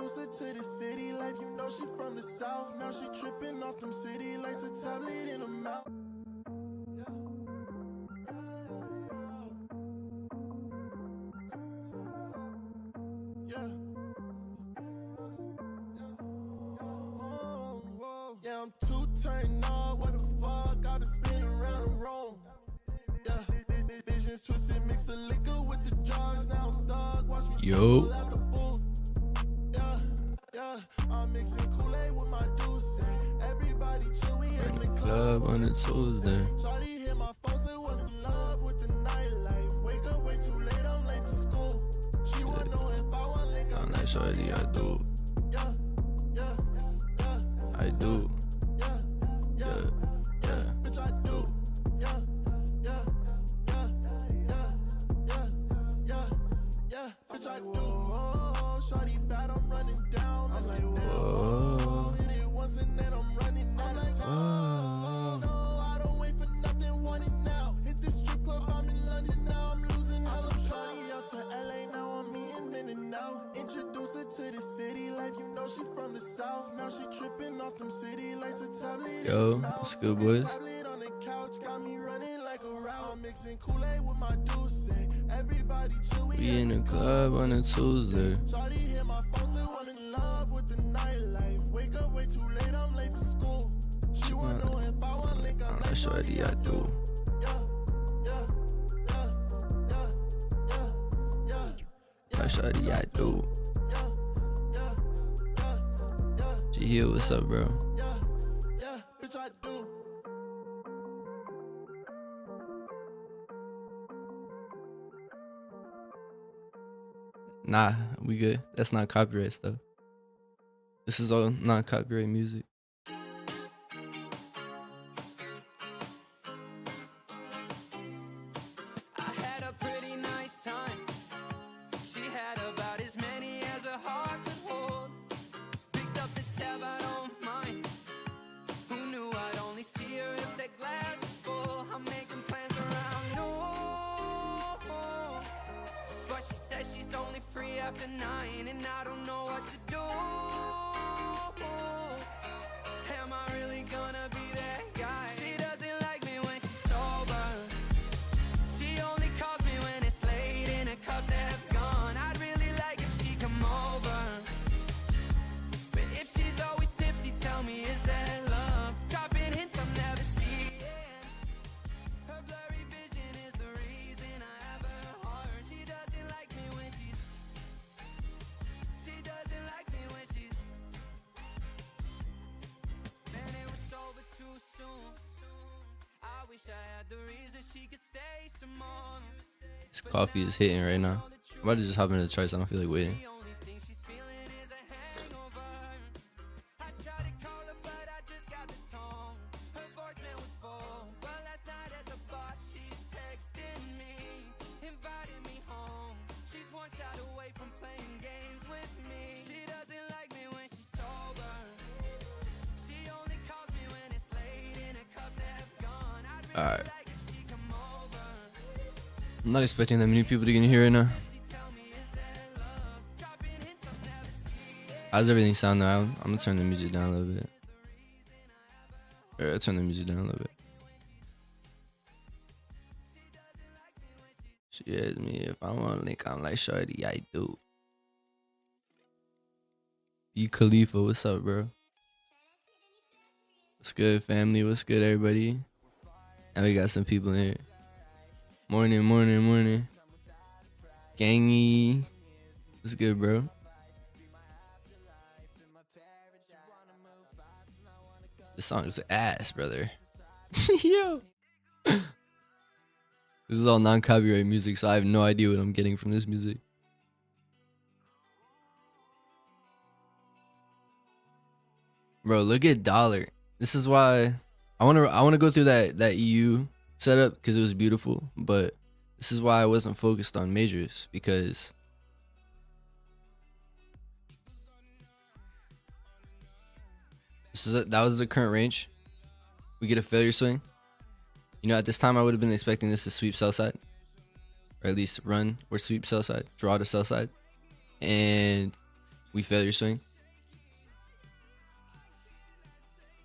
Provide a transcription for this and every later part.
Introduce her to the city life, you know she from the south. Now she tripping off them city lights, a tablet in her mouth. Yeah, I'm too turned on. What the fuck? I've been spinning around the room. Yeah, visions twisted, mix the liquor with the drugs. Now I'm stuck. Watch me Yo. out the booth. Yeah, I'm mixing Kool-Aid with my Deuce. Everybody chill, we in the Club on a Tuesday. Shawty hit my phone, say what's the love with the nightlife. Wake up way too late, I'm late for school. She wanna know if I want link. I'm like, shorty, I do. I do. Bitch, I do. Bitch, I do. Shawty bad, I'm running down. I'm like, whoa. Hit it once and then I'm running out. I'm like, oh, no, I don't wait for nothing, want it now. Hit this strip club, I'm in London now. I'm losing all I'm shawty out to LA now. I'm eating in and out. Introduce her to the city life, you know she from the south. Now she tripping off them city lights, a tablet. Yo, what's good, boys? On the couch, got me running like a route. I'm mixing Kool-Aid with my Deuce. Everybody chill, We in the club on a Tuesday. Shawty hit my phone, say what's in love with the nightlife. Wake up way too late, I'm late for school. She wanna know if I want link. I'm like, shorty, I do. Shorty, I do. She here, what's up, bro? Bitch, I do. Nah, we good. That's not copyright stuff. This is all non-copyright music. I had a pretty nice time. She had about as many as a heart could hold. Picked up the tab, I don't mind. Who knew I'd only see her if that glass is full? I'm making plans around noon, but she says she's only free after 9, and I don't know what to do. Am I really gonna be that guy? She doesn't like me when she's sober. She only calls me when it's late and her cups have gone. I'd really like if she come over, but if she's always tipsy, tell me, is that love? Dropping hints I'm never seeing. Her blurry vision is the reason I have her heart. She doesn't like me when she doesn't like me when she's. Man, it was over too soon. I wish I had the reason she could stay some more. This coffee is hitting right now. I'm about to just hop into the charts. I don't feel like waiting. The only thing she's feeling is a hangover. I tried to call her, but I just got the tone. Her voicemail was full, but last night at the bar, she's texting me, inviting me home. She's one shot away from playing games with me. She doesn't like me when she's sober. She only calls me when it's late and her cups have gone. I'd really like if she come over. I'm not expecting that many people to get in here right now. Tell me, is that love? Dropping hints I've never seen. How's everything sound now? I'm gonna turn the music down a little bit. Alright, turn the music down a little bit. She asked me if I want to link. I'm like, shorty, I do. E Khalifa, what's up, bro? What's good, family? What's good, everybody? And we got some people in here. Morning, morning, morning. Gangy. What's good, bro? This song is ass, brother. Yo. This is all non-copyright music, so I have no idea what I'm getting from this music. Bro, look at dollar. This is why I want to go through that EU setup because it was beautiful, but this is why I wasn't focused on majors, because that was the current range. We get a failure swing. You know, at this time I would have been expecting this to sweep sell side, or at least run or sweep sell side, draw to sell side, and we failure swing.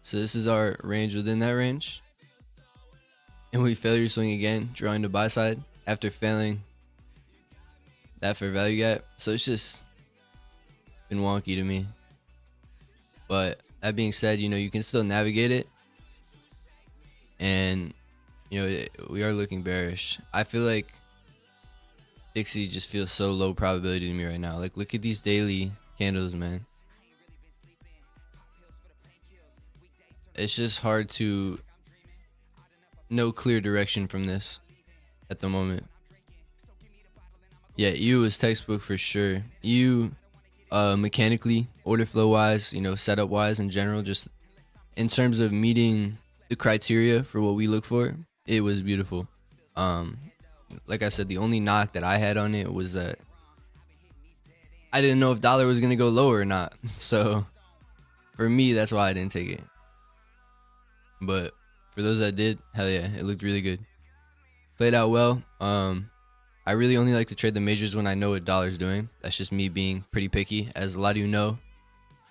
So this is our range within that range. And we failure swing again, drawing the buy side after failing that fair value gap. So it's just been wonky to me. But that being said, you know, you can still navigate it. And, you know, we are looking bearish. I feel like Dixie just feels so low probability to me right now. Like, look at these daily candles, man. It's just hard to know clear direction from this at the moment. Yeah, EU is textbook for sure. EU, mechanically, order flow wise, you know, setup wise in general, just in terms of meeting the criteria for what we look for, it was beautiful. Like I said, the only knock that I had on it was that I didn't know if dollar was gonna go lower or not. So for me, that's why I didn't take it. But for those that did, hell yeah, it looked really good. Played out well. I really only like to trade the majors when I know what dollar's doing. That's just me being pretty picky, as a lot of you know.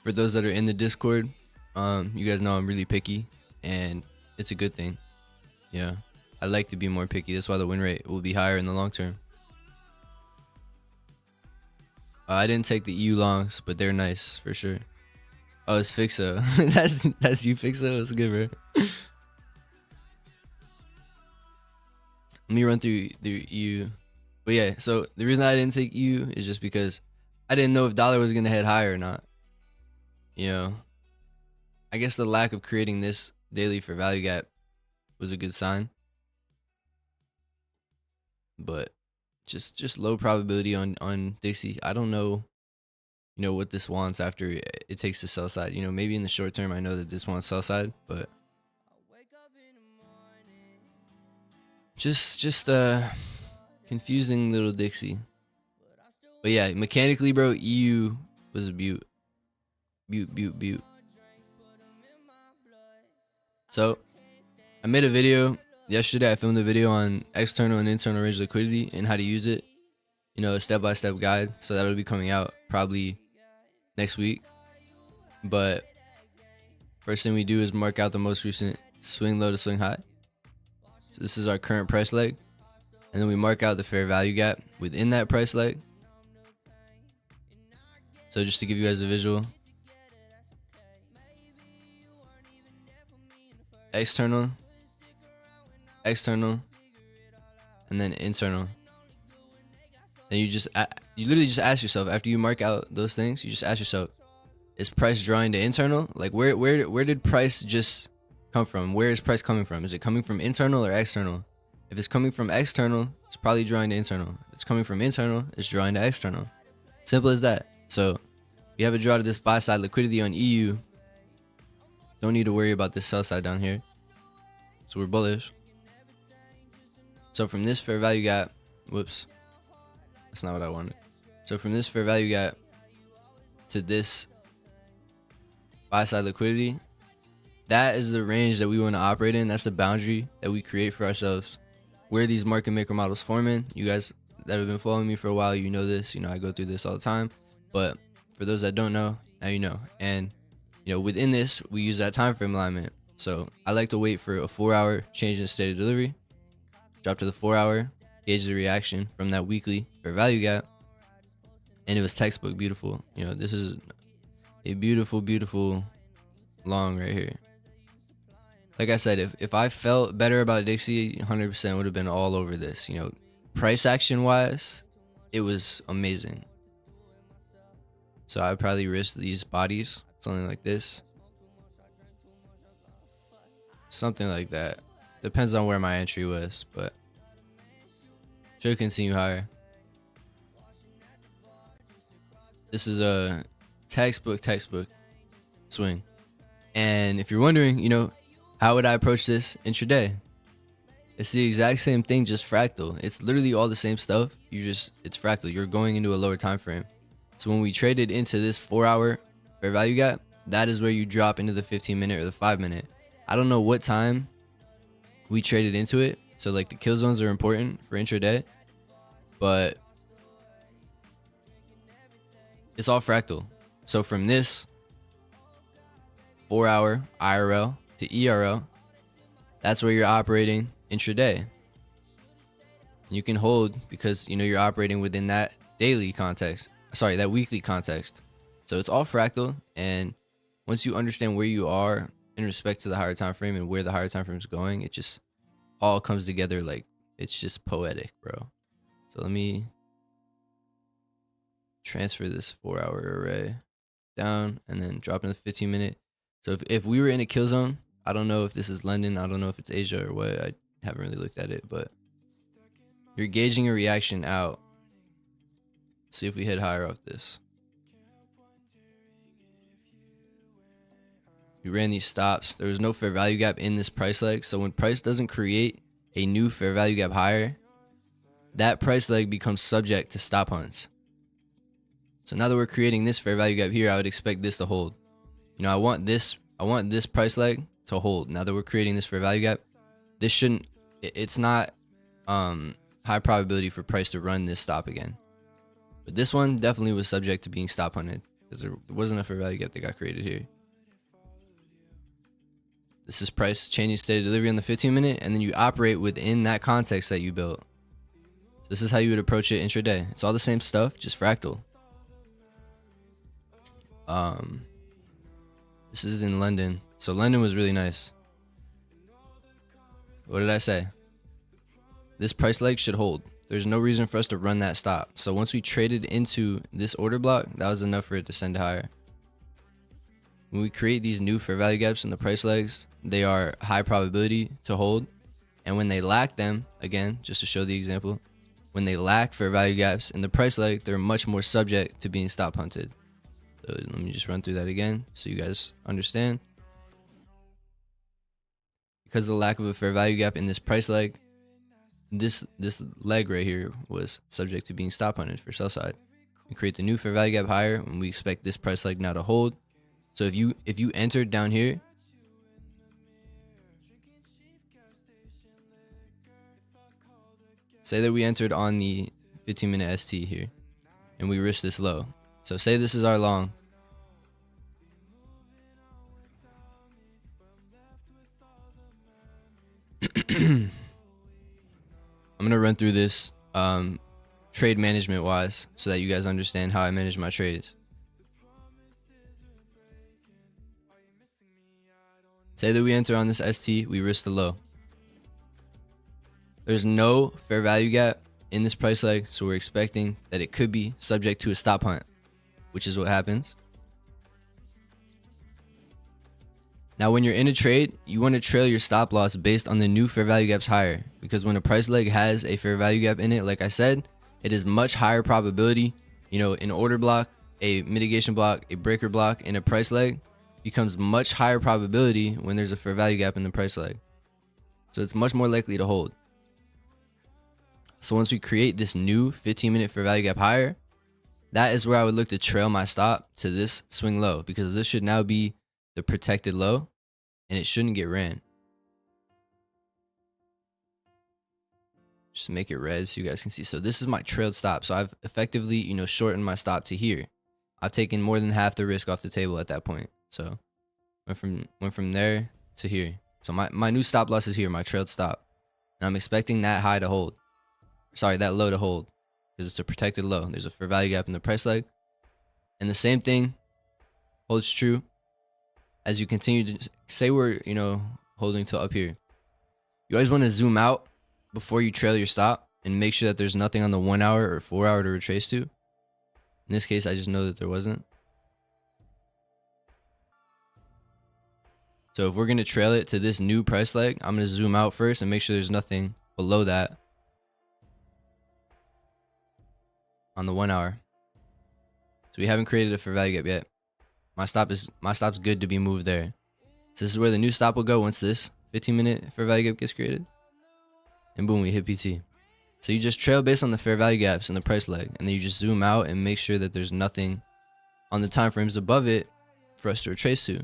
For those that are in the Discord, you guys know I'm really picky, and it's a good thing. Yeah, I like to be more picky. That's why the win rate will be higher in the long term. I didn't take the EU longs, but they're nice for sure. Oh, it's Fixo. that's you, Fixo. That's good, bro. Let me run through EU. But yeah, so the reason I didn't take EU is just because I didn't know if dollar was gonna head higher or not. You know, I guess the lack of creating this daily for value gap was a good sign. But just low probability on Dixie. I don't know, you know, what this wants after it takes the sell side. You know, maybe in the short term I know that this wants sell side, but just confusing little Dixie. But yeah, mechanically, bro, EU was a beaut. Beaut. So I made a video yesterday. I filmed a video on external and internal range liquidity and how to use it, you know, a step-by-step guide. So that'll be coming out probably next week. But first thing we do is mark out the most recent swing low to swing high. So this is our current price leg. And then we mark out the fair value gap within that price leg. So just to give you guys a visual. External, and then internal. And you literally just ask yourself, after you mark out those things, you just ask yourself, is price drawing to internal? Like where did price just come from? Where is price coming from? Is it coming from internal or external? If it's coming from external, it's probably drawing to internal. If it's coming from internal, it's drawing to external. Simple as that. So you have a draw to this buy side liquidity on EU. Don't need to worry about this sell side down here. So we're bullish. So from this fair value gap, whoops, that's not what I wanted. So from this fair value gap to this buy side liquidity, that is the range that we want to operate in. That's the boundary that we create for ourselves. Where these market maker models forming, you guys that have been following me for a while, you know this. You know I go through this all the time. But for those that don't know, now you know. And you know, within this, we use that time frame alignment. So I like to wait for a 4-hour change in state of delivery, drop to the 4-hour, gauge the reaction from that weekly fair value gap, and it was textbook beautiful. You know, this is a beautiful long right here. Like I said, if I felt better about Dixie, 100% would have been all over this. You know, price action wise, it was amazing. So I'd probably risk these bodies, something like this. Something like that. Depends on where my entry was, but should continue higher. This is a textbook swing. And if you're wondering, you know, how would I approach this intraday? It's the exact same thing, just fractal. It's literally all the same stuff. It's fractal. You're going into a lower time frame. So when we traded into this 4-hour fair value gap, that is where you drop into the 15-minute or the 5-minute. I don't know what time we traded into it. So like the kill zones are important for intraday, but it's all fractal. So from this 4-hour IRL to ERL, that's where you're operating intraday. You can hold because you know you're operating within that daily context, sorry, that weekly context. So it's all fractal, and once you understand where you are in respect to the higher time frame and where the higher time frame is going, it just all comes together like it's just poetic, bro. So let me transfer this 4-hour array down and then drop in the 15-minute. So if we were in a kill zone, I don't know if this is London, I don't know if it's Asia or what, I haven't really looked at it, but you're gauging a reaction out. See if we hit higher off this. We ran these stops. There was no fair value gap in this price leg. So when price doesn't create a new fair value gap higher, that price leg becomes subject to stop hunts. So now that we're creating this fair value gap here, I would expect this to hold. You know, I want this price leg to hold. Now that we're creating this fair value gap, this shouldn't, it's not high probability for price to run this stop again. But this one definitely was subject to being stop hunted because there wasn't a fair value gap that got created here. This is price changing state of delivery on the 15-minute, and then you operate within that context that you built. So this is how you would approach it intraday. It's all the same stuff, just fractal. This is in London. So London was really nice. What did I say? This price leg should hold. There's no reason for us to run that stop. So once we traded into this order block, that was enough for it to send higher. When we create these new fair value gaps in the price legs, they are high probability to hold. And when they lack them, again, just to show the example, when they lack fair value gaps in the price leg, they're much more subject to being stop hunted. So let me just run through that again so you guys understand. Because of the lack of a fair value gap in this price leg, this leg right here was subject to being stop hunted for sell side. We create the new fair value gap higher, and we expect this price leg now to hold. So if you entered down here, say that we entered on the 15-minute ST here, and we risked this low. So say this is our long. I'm gonna run through this trade management wise so that you guys understand how I manage my trades. Say that we enter on this ST, we risk the low. There's no fair value gap in this price leg, so we're expecting that it could be subject to a stop hunt, which is what happens. Now when you're in a trade, you want to trail your stop loss based on the new fair value gaps higher, because when a price leg has a fair value gap in it, like I said, it is much higher probability, you know, an order block, a mitigation block, a breaker block, and a price leg becomes much higher probability when there's a fair value gap in the price leg. So it's much more likely to hold. So once we create this new 15-minute fair value gap higher, that is where I would look to trail my stop to this swing low, because this should now be the protected low and it shouldn't get ran. Just make it red so you guys can see. So this is my trailed stop. So I've effectively, you know, shortened my stop to here. I've taken more than half the risk off the table at that point. So went from there to here. So my new stop loss is here, my trailed stop. And I'm expecting that high to hold. Sorry, that low to hold, because it's a protected low. There's a fair value gap in the price leg. And the same thing holds true as you continue to say we're, you know, holding till up here. You always want to zoom out before you trail your stop and make sure that there's nothing on the 1 hour or 4 hour to retrace to. In this case, I just know that there wasn't. So if we're going to trail it to this new price leg, I'm going to zoom out first and make sure there's nothing below that on the 1 hour. So we haven't created a fair value gap yet. My stop's good to be moved there. So this is where the new stop will go once this 15-minute fair value gap gets created. And boom, we hit PT. So you just trail based on the fair value gaps in the price leg, and then you just zoom out and make sure that there's nothing on the time frames above it for us to retrace to.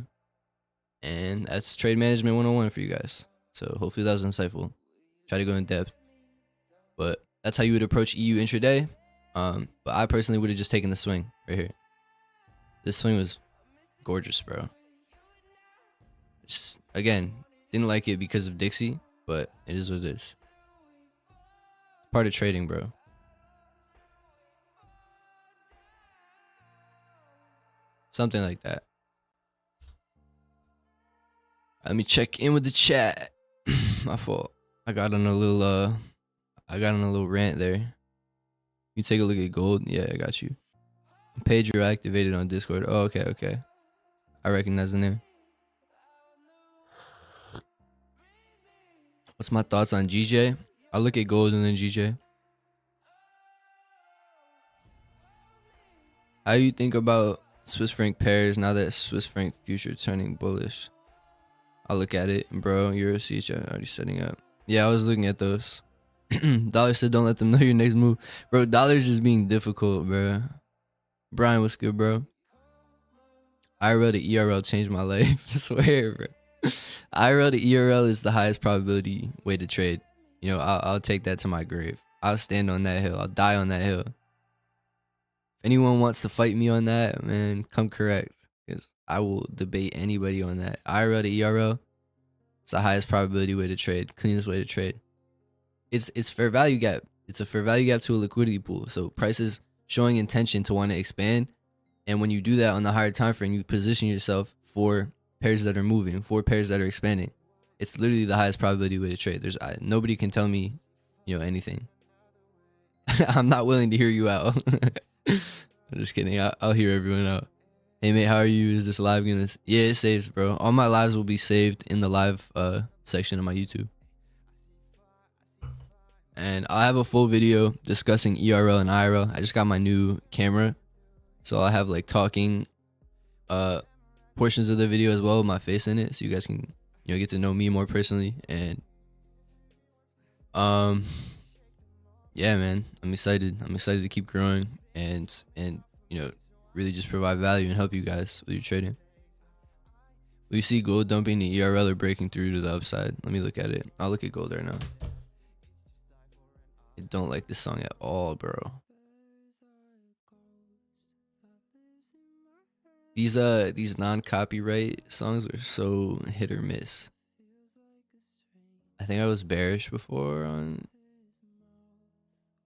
And that's trade management 101 for you guys. So hopefully that was insightful. Try to go in depth. But that's how you would approach EU intraday. But I personally would have just taken the swing right here. This swing was gorgeous, bro. Just, again, didn't like it because of Dixie, but it is what it is. Part of trading, bro. Something like that. Let me check in with the chat. My fault. I got on a little rant there. You take a look at gold. Yeah, I got you. Pedro activated on Discord. Oh, okay. I recognize the name. What's my thoughts on GJ? I look at gold and then GJ. How do you think about Swiss franc pairs now that Swiss franc future turning bullish? I look at it, bro. Euro CH already setting up. Yeah, I was looking at those. Dollar said, "Don't let them know your next move, bro." Dollar's just being difficult, bro. Brian, what's good, bro? IRL to ERL changed my life. I swear, bro. IRL to ERL is the highest probability way to trade. You know, I'll take that to my grave. I'll stand on that hill. I'll die on that hill. If anyone wants to fight me on that, man, come correct. Because I will debate anybody on that. IRL to ERL, it's the highest probability way to trade. Cleanest way to trade. It's fair value gap. It's a fair value gap to a liquidity pool. So prices showing intention to want to expand. And when you do that on the higher time frame, you position yourself for pairs that are moving, for pairs that are expanding. It's literally the highest probability way to trade. There's nobody can tell me, you know, anything. I'm not willing to hear you out. I'm just kidding. I'll hear everyone out. Hey mate, how are you? Is this live gonna? Yeah, it saves, bro. All my lives will be saved in the live section of my YouTube. And I'll have a full video discussing ERL and IRL. I just got my new camera, so I'll have like talking portions of the video as well with my face in it, so you guys can, you know, get to know me more personally. And yeah, man, I'm excited to keep growing and you know, really just provide value and help you guys with your trading. Will you see gold dumping the ERL or breaking through to the upside? Let me look at it. I'll look at gold right now. I don't like this song at all, bro. These non-copyright songs are so hit or miss. I think I was bearish before on.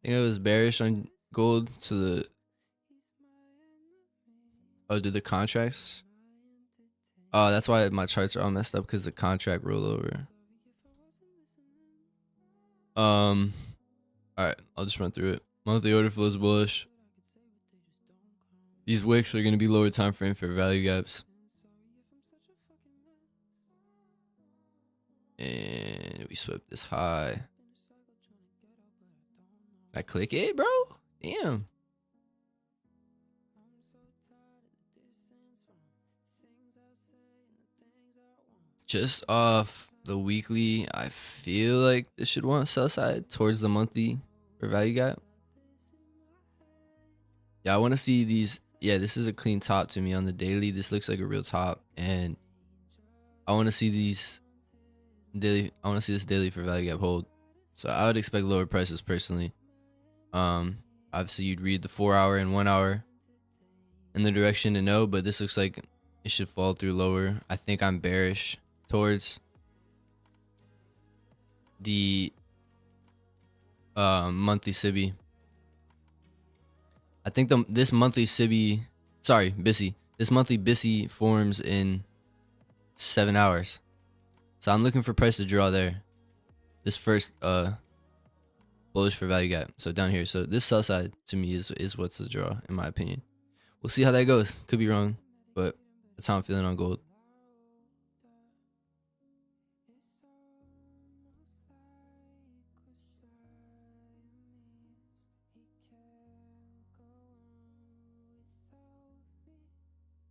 I think I was bearish on gold to the. Oh, did the contracts? Oh, that's why my charts are all messed up, because the contract rollover. Alright, I'll just run through it. Monthly order flow is bullish. These wicks are going to be lower time frame for value gaps. And we swept this high. I click it, bro? Damn. Just off the weekly, I feel like this should want sell side towards the monthly for value gap. Yeah, I want to see these. Yeah, this is a clean top to me on the daily. This looks like a real top, and I want to see these daily. I want to see this daily for value gap hold. So I would expect lower prices personally. Obviously you'd read the 4 hour and 1 hour in the direction to know, but this looks like it should fall through lower. I think I'm bearish towards the monthly SIBI. I think this monthly SIBI, sorry, BISI. This monthly BISI forms in 7 hours. So I'm looking for price to draw there. This first bullish for value gap. So down here. So this sell side to me is what's the draw, in my opinion. We'll see how that goes. Could be wrong, but that's how I'm feeling on gold.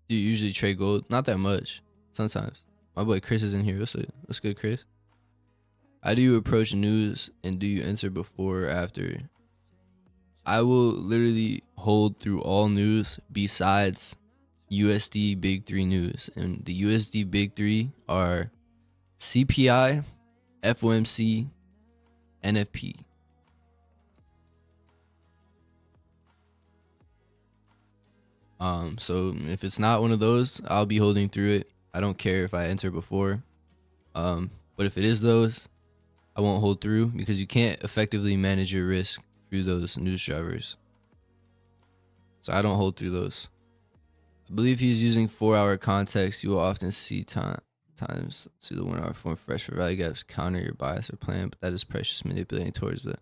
Do you usually trade gold? Not that much. Sometimes. My boy Chris is in here. What's good, Chris? How do you approach news, and do you enter before or after? I will literally hold through all news besides USD Big 3 news. And the USD Big 3 are CPI, FOMC, NFP. So if it's not one of those, I'll be holding through it. I don't care if I enter before. But if it is those, I won't hold through because you can't effectively manage your risk through those news drivers. So I don't hold through those. I believe he's using 4-hour context. You will often see times to the 1 hour form fresh for value gaps counter your bias or plan, but that is precious manipulating towards the.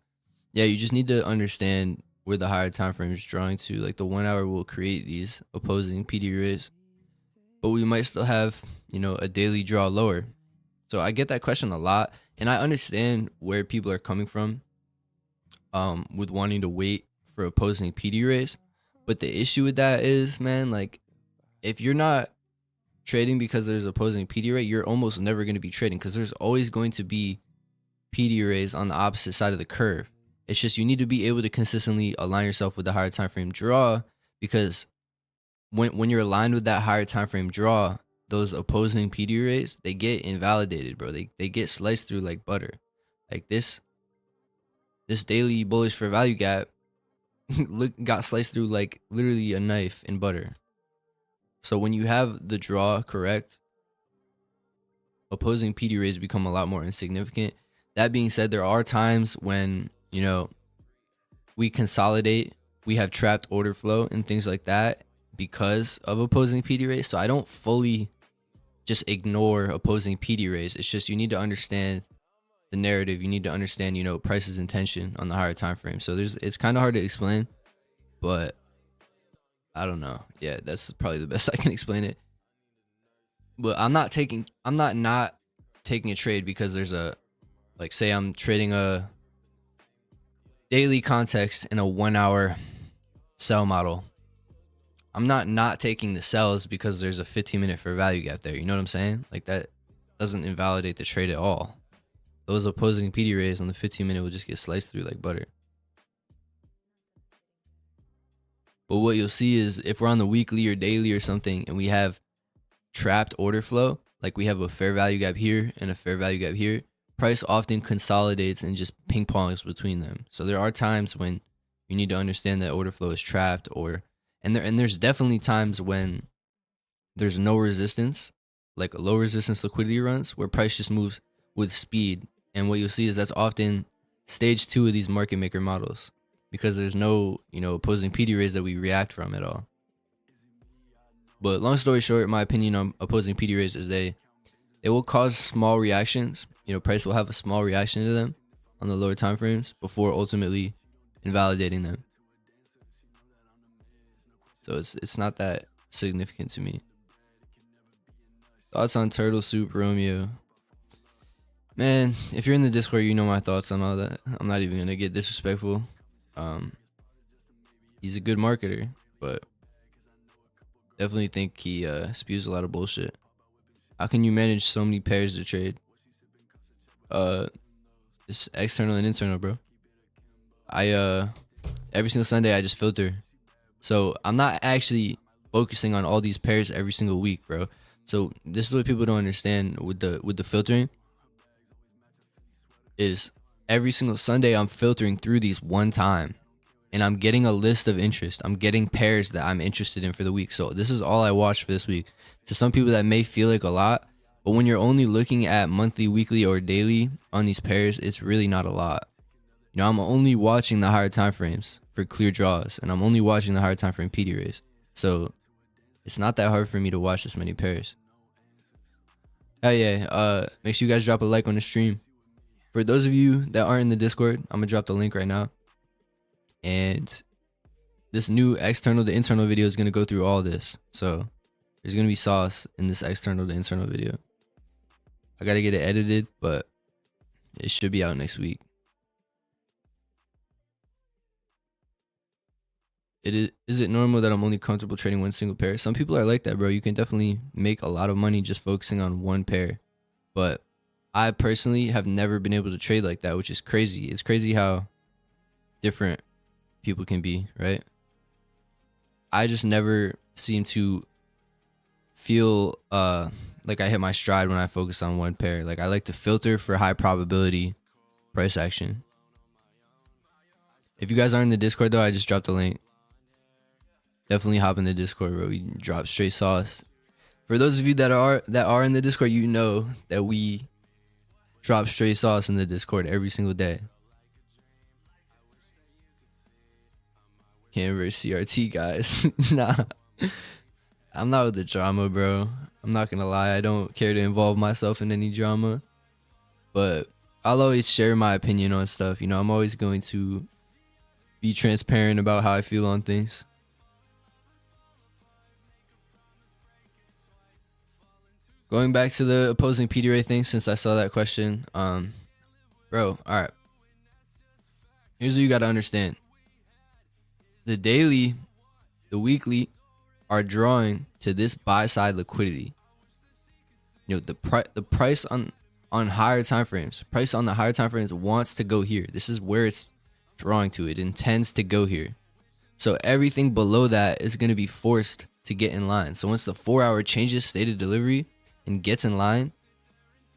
Yeah, you just need to understand where the higher time frame is drawing to. Like the 1 hour will create these opposing PD rays, but we might still have, a daily draw lower. So I get that question a lot, and I understand where people are coming from with wanting to wait for opposing PD rays. But the issue with that is, man, like if you're not trading because there's opposing PD ray, you're almost never going to be trading because there's always going to be PD rays on the opposite side of the curve. It's just you need to be able to consistently align yourself with the higher time frame draw, because when you're aligned with that higher time frame draw, those opposing PD rays, they get invalidated, bro. They get sliced through like butter. Like this daily bullish for value gap got sliced through like literally a knife in butter. So when you have the draw correct, opposing PD rays become a lot more insignificant. That being said, there are times when, we consolidate, we have trapped order flow and things like that because of opposing PD rays. So I don't fully just ignore opposing PD rays. It's just you need to understand the narrative. You need to understand, price's intention on the higher time frame. So it's kind of hard to explain, but I don't know. Yeah, that's probably the best I can explain it. But I'm not taking a trade because there's say I'm trading a daily context in a 1 hour sell model. I'm not taking the sells because there's a 15-minute fair value gap there. You know what I'm saying? Like that doesn't invalidate the trade at all. Those opposing PD rays on the 15-minute will just get sliced through like butter. But what you'll see is if we're on the weekly or daily or something and we have trapped order flow, like we have a fair value gap here and a fair value gap here, price often consolidates and just ping pongs between them. So there are times when you need to understand that order flow is trapped, and there's definitely times when there's no resistance, like low resistance liquidity runs where price just moves with speed. And what you'll see is that's often stage 2 of these market maker models, because there's no, opposing PD rays that we react from at all. But long story short, my opinion on opposing PD rays is they will cause small reactions. Price will have a small reaction to them on the lower time frames before ultimately invalidating them. So it's not that significant to me. Thoughts on Turtle Soup Romeo? Man, if you're in the Discord, you know my thoughts on all that. I'm not even gonna get disrespectful. He's a good marketer, but definitely think he spews a lot of bullshit. How can you manage so many pairs to trade? It's external and internal, bro. Every single Sunday I just filter. So I'm not actually focusing on all these pairs every single week, bro. So this is what people don't understand with the filtering. Is every single Sunday I'm filtering through these one time, and I'm getting a list of interest. I'm getting pairs that I'm interested in for the week. So this is all I watch for this week. To some people that may feel like a lot, but when you're only looking at monthly, weekly, or daily on these pairs, it's really not a lot. I'm only watching the higher time frames for clear draws, and I'm only watching the higher time frame PD rays. So it's not that hard for me to watch this many pairs. Hell yeah, make sure you guys drop a like on the stream. For those of you that aren't in the Discord, I'm gonna drop the link right now. And this new external to internal video is gonna go through all this. So there's gonna be sauce in this external to internal video. I gotta get it edited, but it should be out next week. Is it normal that I'm only comfortable trading one single pair? Some people are like that, bro. You can definitely make a lot of money just focusing on one pair. But I personally have never been able to trade like that, which is crazy. It's crazy how different people can be, right? I just never seem to feel like I hit my stride when I focus on one pair. Like I like to filter for high probability price action. If you guys aren't in the Discord though, I just dropped the link. definitely hop in the Discord, bro. We drop straight sauce. For those of you that are in the Discord, you know that we drop straight sauce in the Discord every single day. Can't verse CRT, guys. Nah, I'm not with the drama, bro. I'm not gonna lie. I don't care to involve myself in any drama, but I'll always share my opinion on stuff. You know, I'm always going to be transparent about how I feel on things. Going back to the opposing PD Ray thing, since I saw that question, bro, all right. Here's what you got to understand. The daily, the weekly are drawing to this buy side liquidity. You know, the price on higher time frames, price on the higher time frames wants to go here. This is where it's drawing to. It intends to go here. So everything below that is going to be forced to get in line. So once the 4 hour changes state of delivery and gets in line,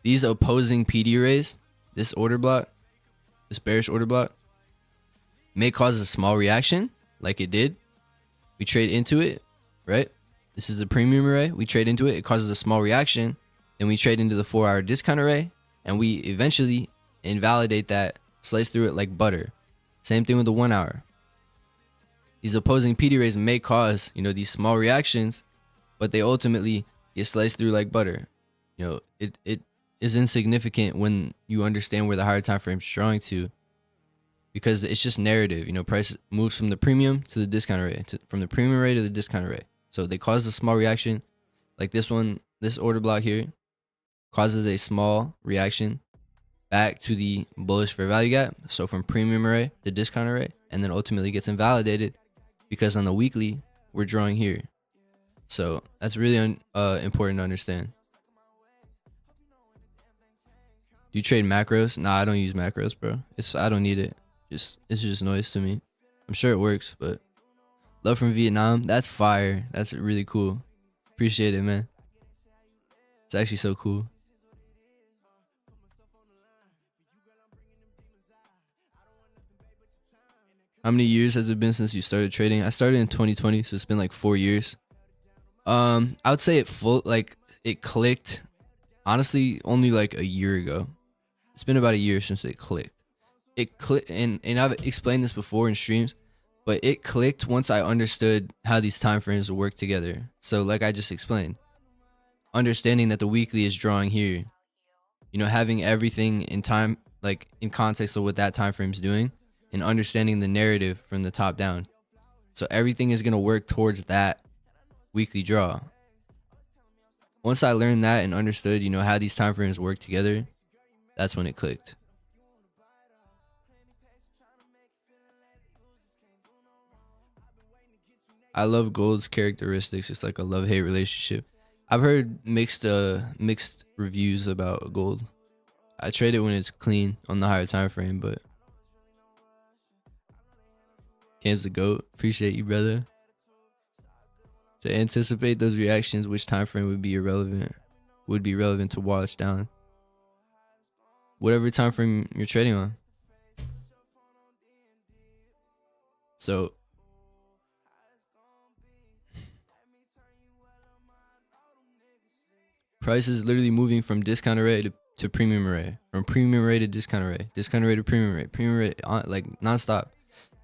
these opposing PD rays, this order block, this bearish order block, may cause a small reaction like it did. We trade into it, right? This is the premium array. We trade into it. It causes a small reaction. Then we trade into the 4 hour discount array, and we eventually invalidate that, slice through it like butter. Same thing with the 1 hour. These opposing PD rays may cause, you know, these small reactions, but they ultimately get sliced through like butter. You know, it is insignificant when you understand where the higher time frame is drawing to, because it's just narrative. You know, price moves from the premium to the discount array, from the premium array to the discount array. So they cause a small reaction, like this one, this order block here causes a small reaction back to the bullish fair value gap. So from premium array to discount array, and then ultimately gets invalidated because on the weekly we're drawing here. So that's really important to understand. Do you trade macros? Nah, I don't use macros, bro. I don't need it. It's just noise to me. I'm sure it works, but love from Vietnam, that's fire. That's really cool. Appreciate it, man. It's actually so cool. How many years has it been since you started trading? I started in 2020, so it's been like 4 years. I would say it clicked, honestly, only like a year ago. It's been about a year since it clicked. It clicked, and I've explained this before in streams, but it clicked once I understood how these time frames work together. So like I just explained, understanding that the weekly is drawing here, you know, having everything in time, like in context of what that time frame is doing, and understanding the narrative from the top down. So everything is going to work towards that weekly draw. Once I learned that and understood, you know, how these time frames work together, that's when it clicked. I love gold's characteristics. It's like a love-hate relationship. I've heard mixed reviews about gold. I trade it when it's clean on the higher time frame, but Cam's the GOAT. Appreciate you, brother. To anticipate those reactions, which time frame would be relevant to watch down? Whatever time frame you're trading on. So price is literally moving from discount array to premium array, from premium array to discount array to premium array, like nonstop.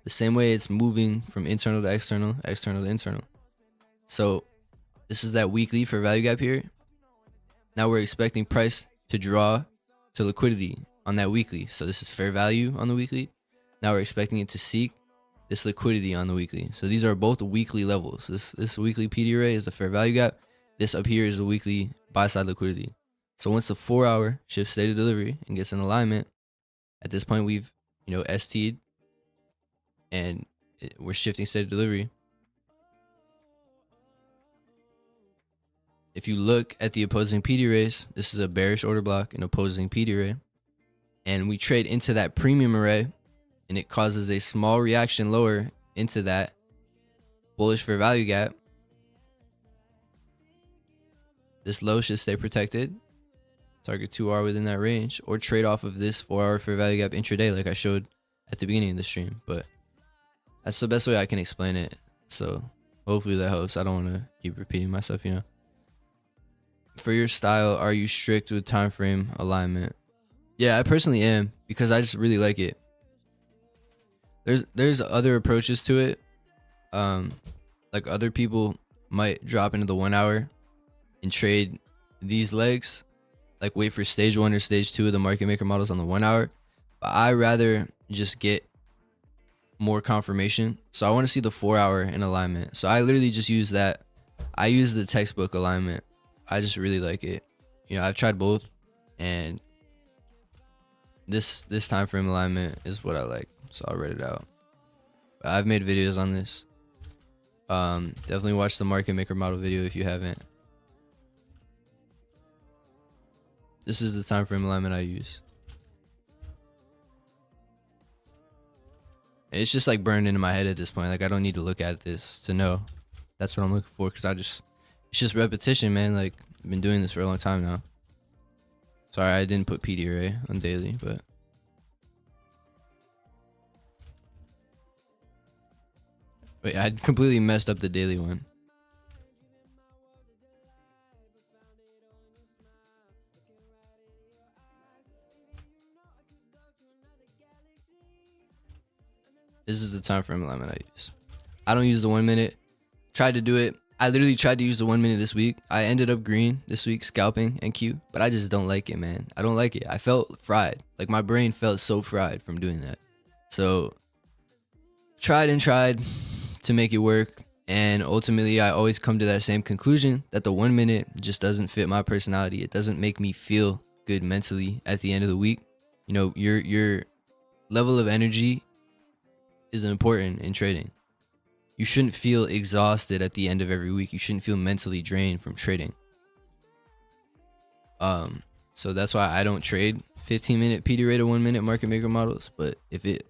The same way it's moving from internal to external, external to internal. So this is that weekly for value gap here. Now we're expecting price to draw to liquidity on that weekly. So this is fair value on the weekly. Now we're expecting it to seek this liquidity on the weekly. So these are both weekly levels. This weekly PD array is the fair value gap. This up here is the weekly buy side liquidity. So once the 4 hour shifts state of delivery and gets in alignment, at this point we've, you know, ST'd and we're shifting state of delivery. If you look at the opposing PD rays, this is a bearish order block, an opposing PD array, and we trade into that premium array, and it causes a small reaction lower into that bullish fair value gap. This low should stay protected. Target 2R within that range, or trade off of this 4 hour fair value gap intraday like I showed at the beginning of the stream. But that's the best way I can explain it. So Hopefully that helps. I don't want to keep repeating myself, you know. For your style, are you strict with time frame alignment? Yeah, I personally am, because I just really like it. There's other approaches to it. Like other people might drop into the 1 hour and trade these legs, like wait for stage 1 or stage 2 of the market maker models on the 1 hour. But I rather just get more confirmation. So I want to see the 4 hour in alignment. So I literally just use that. I use the textbook alignment. I just really like it. You know, I've tried both, and this time frame alignment is what I like. So I'll write it out. But I've made videos on this. Definitely watch the market maker model video if you haven't. This is the time frame alignment I use. And it's just like burned into my head at this point. Like I don't need to look at this to know that's what I'm looking for, because it's just repetition, man. Like I've been doing this for a long time now. Sorry, I didn't put PD array on daily, but wait, I completely messed up the daily one. This is the time frame alignment I use. I don't use the 1 minute. Tried to do it. I literally tried to use the 1 minute this week. I ended up green this week, scalping NQ, but I just don't like it, man. I don't like it. I felt fried. Like my brain felt so fried from doing that. So tried and tried to make it work, and ultimately I always come to that same conclusion, that the 1 minute just doesn't fit my personality. It doesn't make me feel good mentally at the end of the week. You know, your level of energy is important in trading. You shouldn't feel exhausted at the end of every week. You shouldn't feel mentally drained from trading. So that's why I don't trade 15-minute PD rate or 1 minute market maker models. But if it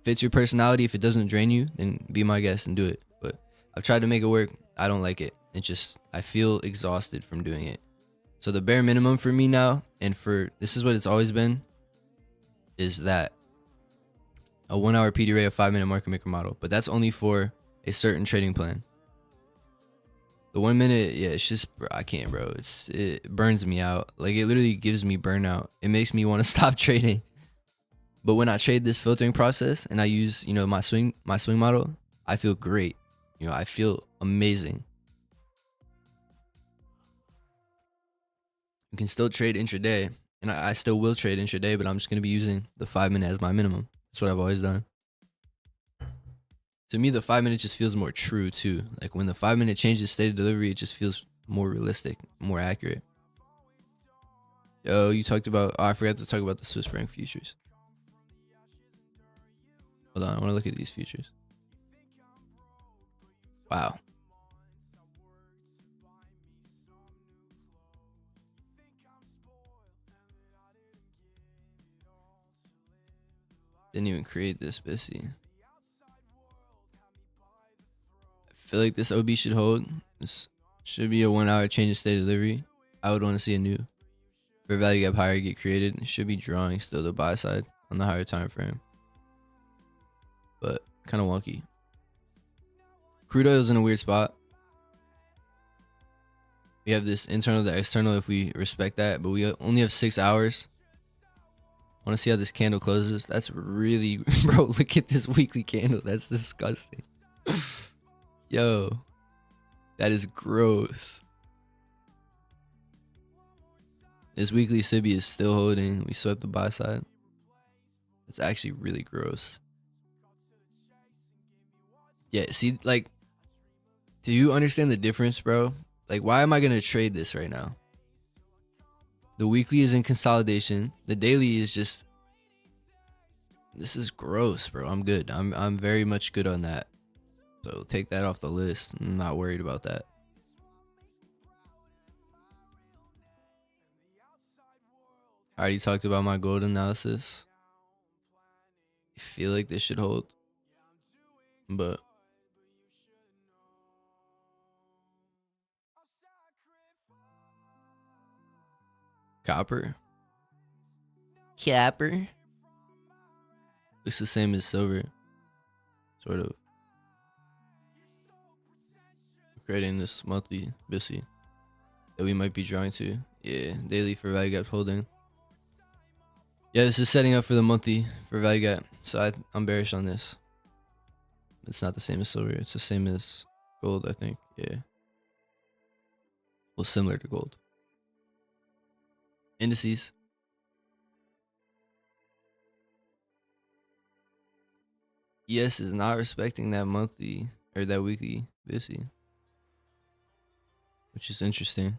fits your personality, if it doesn't drain you, then be my guest and do it. But I've tried to make it work. I don't like it. I feel exhausted from doing it. So the bare minimum for me now, and this is what it's always been, is that a 1 hour PD rate, a 5 minute market maker model. But that's only for a certain trading plan. The 1 minute, yeah, it's just, bro, I can't, bro. It burns me out. Like it literally gives me burnout. It makes me want to stop trading. But when I trade this filtering process and I use, you know, my swing model, I feel great. You know, I feel amazing. You can still trade intraday, and I still will trade intraday, but I'm just going to be using the 5 minute as my minimum. That's what I've always done. To me, the 5 minute just feels more true too. Like when the 5 minute changes state of delivery, it just feels more realistic, more accurate. Yo, you talked about, I forgot to talk about the Swiss franc futures. Hold on, I want to look at these futures. Wow. Didn't even create this, busy. I feel like this OB should hold. This should be a 1 hour change of state of delivery. I would want to see a new fair value gap higher get created. It should be drawing still the buy side on the higher time frame, but kind of wonky. Crude oil is in a weird spot. We have this internal to external if we respect that, but we only have 6 hours. I want to see how this candle closes. That's really, bro, look at this weekly candle. That's disgusting. Yo, that is gross. This weekly Sibi is still holding. We swept the buy side. It's actually really gross. Yeah, see, like, do you understand the difference, bro? Like, why am I going to trade this right now? The weekly is in consolidation. The daily is just, this is gross, bro. I'm good. I'm very much good on that. So take that off the list. I'm not worried about that. I already talked about my gold analysis. I feel like this should hold, but copper. Looks the same as silver, sort of. creating this monthly BISI that we might be drawing to. Yeah, daily for value gap holding. Yeah, this is setting up for the monthly for value gap. So I'm bearish on this. It's not the same as silver. It's the same as gold, I think. Yeah. Well, similar to gold. Indices. ES is not respecting that monthly or that weekly BISI, which is interesting.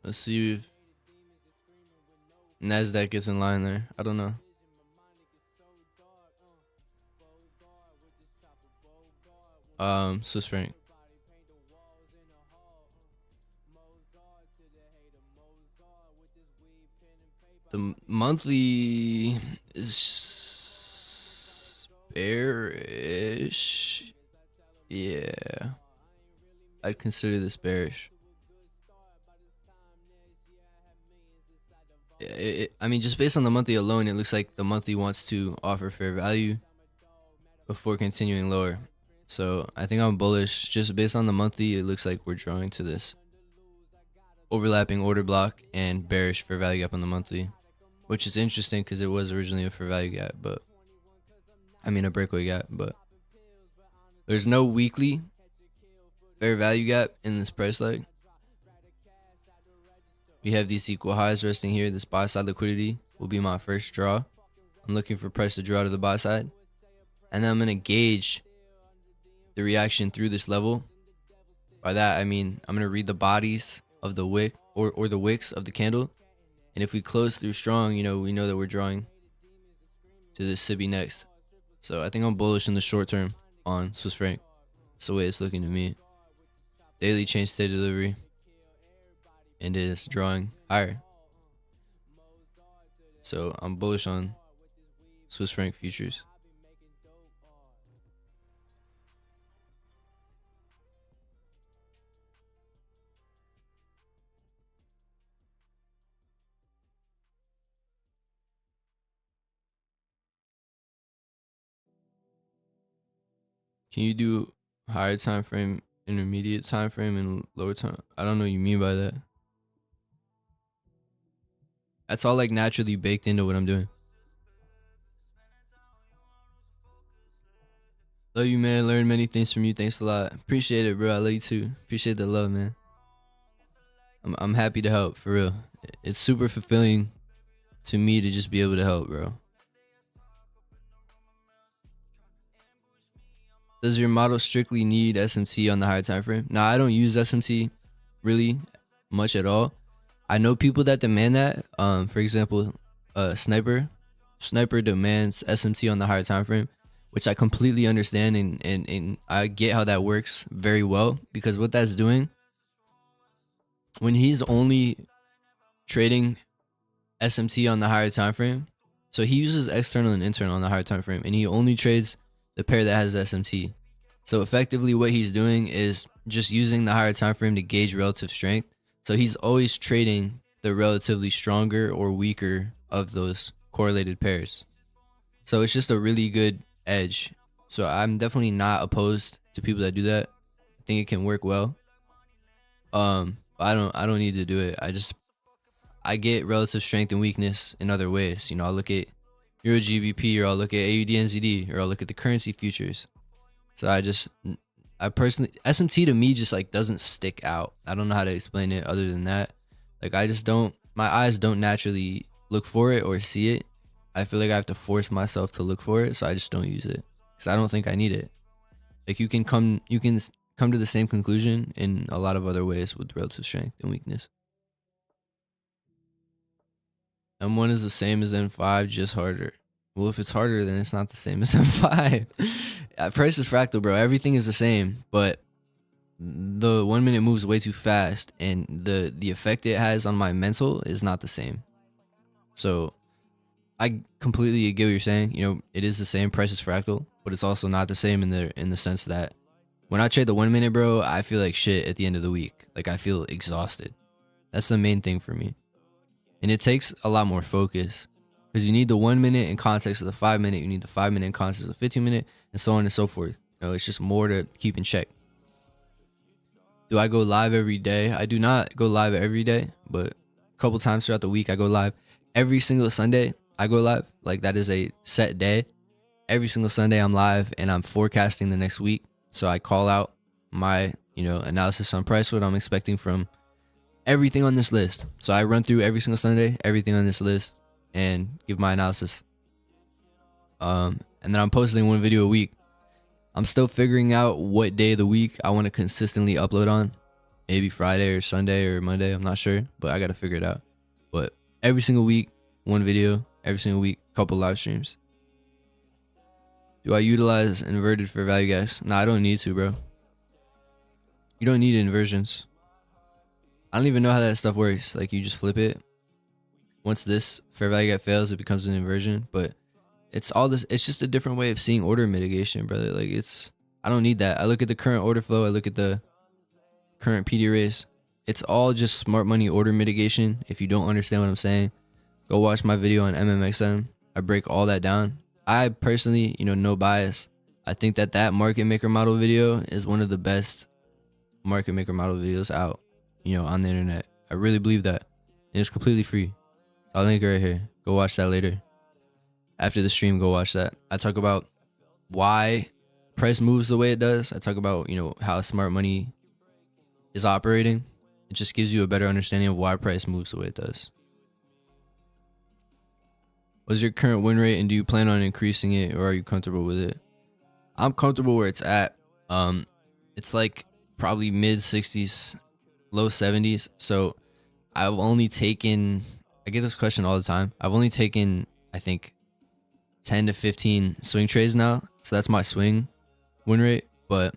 Let's see if Nasdaq gets in line there. I don't know. Swiss franc. The monthly is bearish. Yeah, I'd consider this bearish. I mean, just based on the monthly alone, it looks like the monthly wants to offer fair value before continuing lower. So I think I'm bullish. Just based on the monthly, it looks like we're drawing to this overlapping order block and bearish fair value gap on the monthly, which is interesting because it was originally a fair value gap, but I mean a breakaway gap, but there's no weekly fair value gap in this price leg. We have these equal highs resting here. This buy side liquidity will be my first draw. I'm looking for price to draw to the buy side, and then I'm going to gauge the reaction through this level. By that I mean I'm going to read the bodies of the wick or the wicks of the candle, and if we close through strong, you know, we know that we're drawing to this SIBI next. So I think I'm bullish in the short term on Swiss franc. That's the way it's looking to me. Daily change state delivery, and it is drawing higher. So I'm bullish on Swiss franc futures. Can you do higher time frame, intermediate time frame, and lower time? I don't know what you mean by that. That's all like naturally baked into what I'm doing. Love you, man. Learned many things from you. Thanks a lot. Appreciate it, bro. I love you too. Appreciate the love, man. I'm happy to help, for real. It's super fulfilling to me to just be able to help, bro. Does your model strictly need SMT on the higher time frame? Nah, I don't use SMT really much at all. I know people that demand that. For example, Sniper demands SMT on the higher time frame, which I completely understand, and I get how that works very well, because what that's doing, when he's only trading SMT on the higher time frame, so he uses external and internal on the higher time frame, and he only trades the pair that has SMT. So effectively what he's doing is just using the higher time frame to gauge relative strength. So he's always trading the relatively stronger or weaker of those correlated pairs. So it's just a really good edge. So I'm definitely not opposed to people that do that. I think it can work well. But I don't need to do it. I get relative strength and weakness in other ways. You know, I'll look at Euro GBP, or I'll look at AUD NZD, or I'll look at the currency futures. So I personally, SMT to me just like doesn't stick out. I don't know how to explain it other than that. Like I just don't, my eyes don't naturally look for it or see it. I feel like I have to force myself to look for it, so I just don't use it because I don't think I need it. Like you can come to the same conclusion in a lot of other ways with relative strength and weakness. M1 is the same as M5, just harder. Well, if it's harder, then it's not the same as M5. Price is fractal, bro. Everything is the same, but the 1 minute moves way too fast, and the effect it has on my mental is not the same. So I completely get what you're saying. You know, it is the same. Price is fractal, but it's also not the same in the sense that When I trade the 1 minute, bro, I feel like shit at the end of the week. Like I feel exhausted. That's the main thing for me. And it takes a lot more focus because you need the 1 minute in context of the 5 minute. You need the 5 minute in context of the 15 minute and so on and so forth. You know, it's just more to keep in check. Do I go live every day? I do not go live every day, but a couple times throughout the week, I go live. Every single Sunday, I go live. Like that is a set day. Every single Sunday, I'm live and I'm forecasting the next week. So I call out my, analysis on price, what I'm expecting from everything on this list. So I run through every single Sunday, everything on this list, and give my analysis. And then I'm posting 1 video a week. I'm still figuring out what day of the week I want to consistently upload on. Maybe Friday or Sunday or Monday. I'm not sure, but I got to figure it out. But every single week, 1 video. Every single week, couple live streams. Do I utilize inverted fair value gaps? Nah, I don't need to, bro. You don't need inversions. I don't even know how that stuff works. Like you just flip it. Once this fair value gap fails, it becomes an inversion. But it's all this. It's just a different way of seeing order mitigation, brother. Like I don't need that. I look at the current order flow. I look at the current PD race. It's all just smart money order mitigation. If you don't understand what I'm saying, go watch my video on mmxm. I break all that down. I personally, no bias. I think that market maker model video is one of the best market maker model videos out, on the internet. I really believe that. And it's completely free. I'll link it right here. Go watch that later. After the stream, go watch that. I talk about why price moves the way it does. I talk about, how smart money is operating. It just gives you a better understanding of why price moves the way it does. What's your current win rate and do you plan on increasing it or are you comfortable with it? I'm comfortable where it's at. It's like probably mid 60s, low 70s. So I've only taken, I get this question all the time. I've only taken, I think, 10 to 15 swing trades now. So that's my swing win rate, but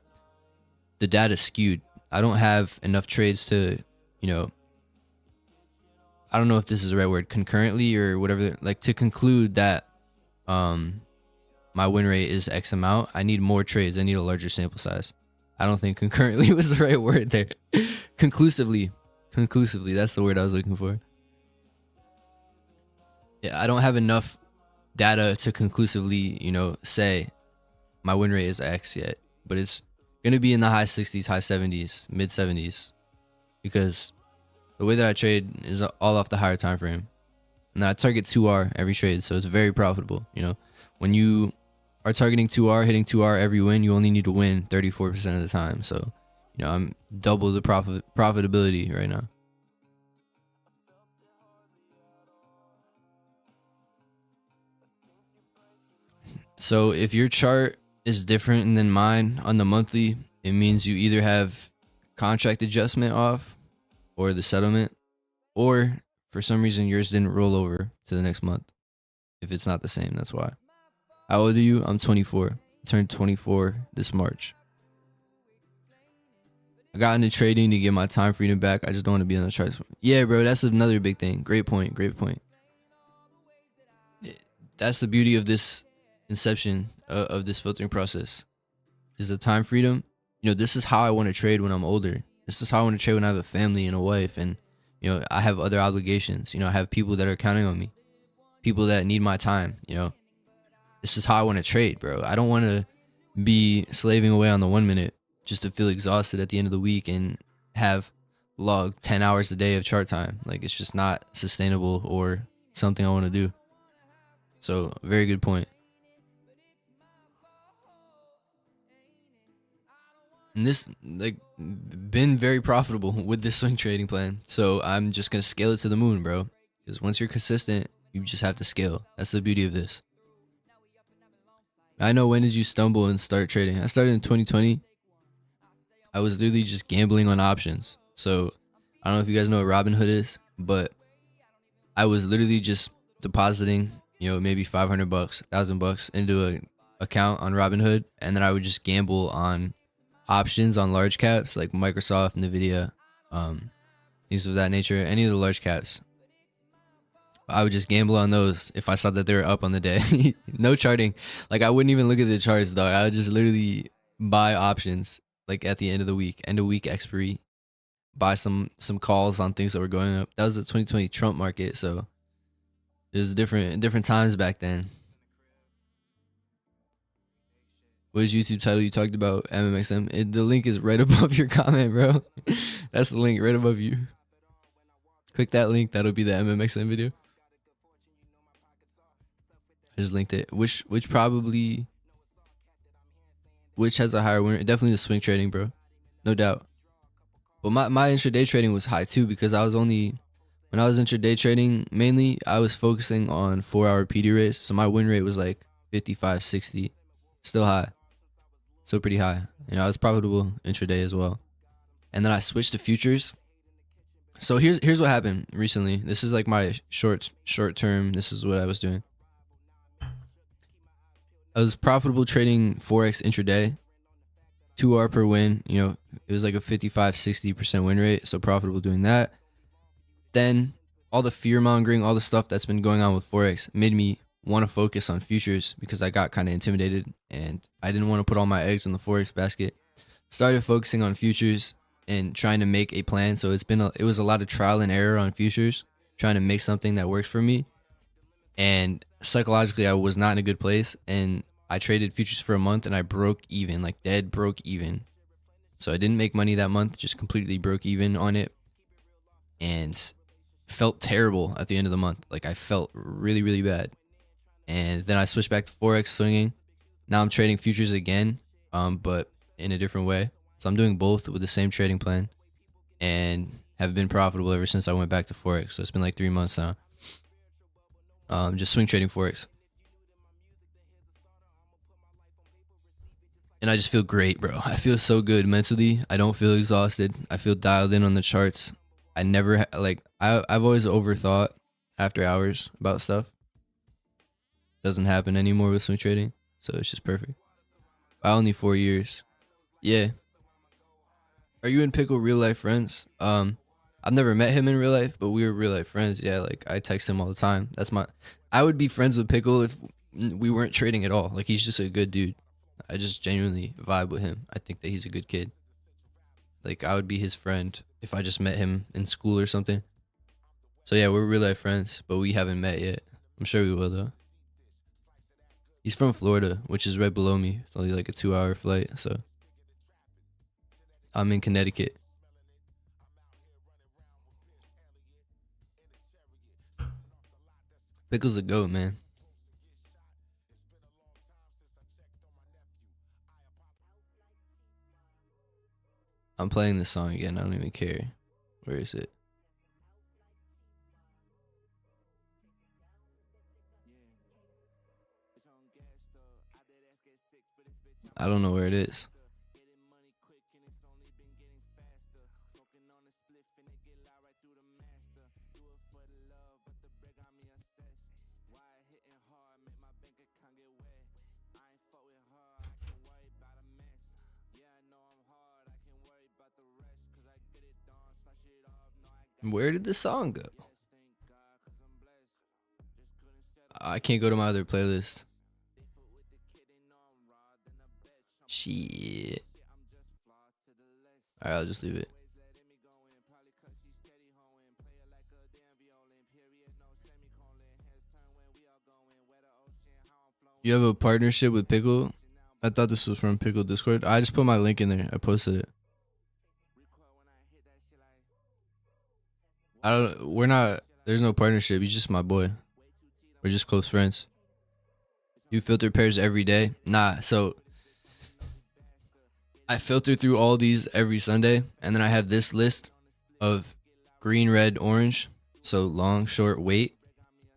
the data's skewed. I don't have enough trades to, I don't know if this is the right word, concurrently or whatever, like to conclude that my win rate is X amount. I need more trades. I need a larger sample size. I don't think concurrently was the right word there. Conclusively, that's the word I was looking for. Yeah, I don't have enough data to conclusively, say my win rate is X yet, but it's going to be in the high 60s, high 70s, mid 70s because the way that I trade is all off the higher time frame. And I target 2R every trade, so it's very profitable. When you are targeting 2R, hitting 2R every win, you only need to win 34% of the time. So, I'm double the profitability right now. So if your chart is different than mine on the monthly, it means you either have contract adjustment off or the settlement, or for some reason yours didn't roll over to the next month. If it's not the same, that's why. How old are you? I'm 24. I turned 24 this March. I got into trading to get my time freedom back. I just don't want to be on the charts. Yeah, bro, that's another big thing. Great point. That's the beauty of this inception of this filtering process is the time freedom. This is how I want to trade when I'm older. This is how I want to trade when I have a family and a wife and, I have other obligations. I have people that are counting on me, people that need my time. This is how I want to trade, bro. I don't want to be slaving away on the 1 minute just to feel exhausted at the end of the week and have logged 10 hours a day of chart time. Like, it's just not sustainable or something I want to do. So, very good point. And this, been very profitable with this swing trading plan. So I'm just going to scale it to the moon, bro. Because once you're consistent, you just have to scale. That's the beauty of this. I know, when did you stumble and start trading? I started in 2020. I was literally just gambling on options. So I don't know if you guys know what Robinhood is, but I was literally just depositing, maybe $500, $1,000 into an account on Robinhood. And then I would just gamble on options on large caps like Microsoft, Nvidia, things of that nature, any of the large caps. I would just gamble on those if I saw that they were up on the day. No charting. Like, I wouldn't even look at the charts, dog. I would just literally buy options like at the end of the week, end of week expiry, buy some calls on things that were going up. That was the 2020 Trump market, so it was different times back then. What is YouTube title you talked about? mmxm. The link is right above your comment, bro. That's the link right above you. Click that link. That'll be the mmxm video. I just linked it. Which has a higher winner? Definitely the swing trading, bro. No doubt. But my intraday trading was high too, because when I was intraday trading, mainly I was focusing on 4-hour PD rates. So my win rate was like 55, 60. Still high. Still pretty high. You know, I was profitable intraday as well. And then I switched to futures. So here's what happened recently. This is like my short term. This is what I was doing. I was profitable trading forex intraday. 2R per win. You know, it was like a 55-60% win rate. So profitable doing that. Then all the fear mongering, all the stuff that's been going on with forex made me want to focus on futures, because I got kind of intimidated and I didn't want to put all my eggs in the forex basket. Started focusing on futures and trying to make a plan. So it was a lot of trial and error on futures, trying to make something that works for me. And psychologically, I was not in a good place, and I traded futures for a month and I broke even, like dead broke even. So I didn't make money that month, just completely broke even on it, and felt terrible at the end of the month. Like I felt really, really bad. And then I switched back to forex swinging. Now I'm trading futures again, but in a different way. So I'm doing both with the same trading plan, and have been profitable ever since I went back to forex. So it's been like 3 months now. Just swing trading forex. And I just feel great, bro. I feel so good mentally. I don't feel exhausted. I feel dialed in on the charts. I never I've always overthought after hours about stuff. Doesn't happen anymore with swing trading, so it's just perfect. I only 4 years. Yeah. Are you and Pickle real life friends? I've never met him in real life, but we were real life friends. Yeah, like I text him all the time. I would be friends with Pickle if we weren't trading at all. Like he's just a good dude. I just genuinely vibe with him. I think that he's a good kid. Like I would be his friend if I just met him in school or something. So yeah, we're real life friends, but we haven't met yet. I'm sure we will though. He's from Florida, which is right below me. It's only like a 2-hour flight, so I'm in Connecticut. Pickle's a goat, man. I'm playing this song again. I don't even care. Where is it? I don't know where it is. Where did the song go? I can't go to my other playlist. Shit. Alright, I'll just leave it. You have a partnership with Pickle? I thought this was from Pickle Discord. I just put my link in there. I posted it. There's no partnership. He's just my boy. We're just close friends. You filter pairs every day? Nah, so I filter through all these every Sunday, and then I have this list of green, red, orange, so long, short, weight,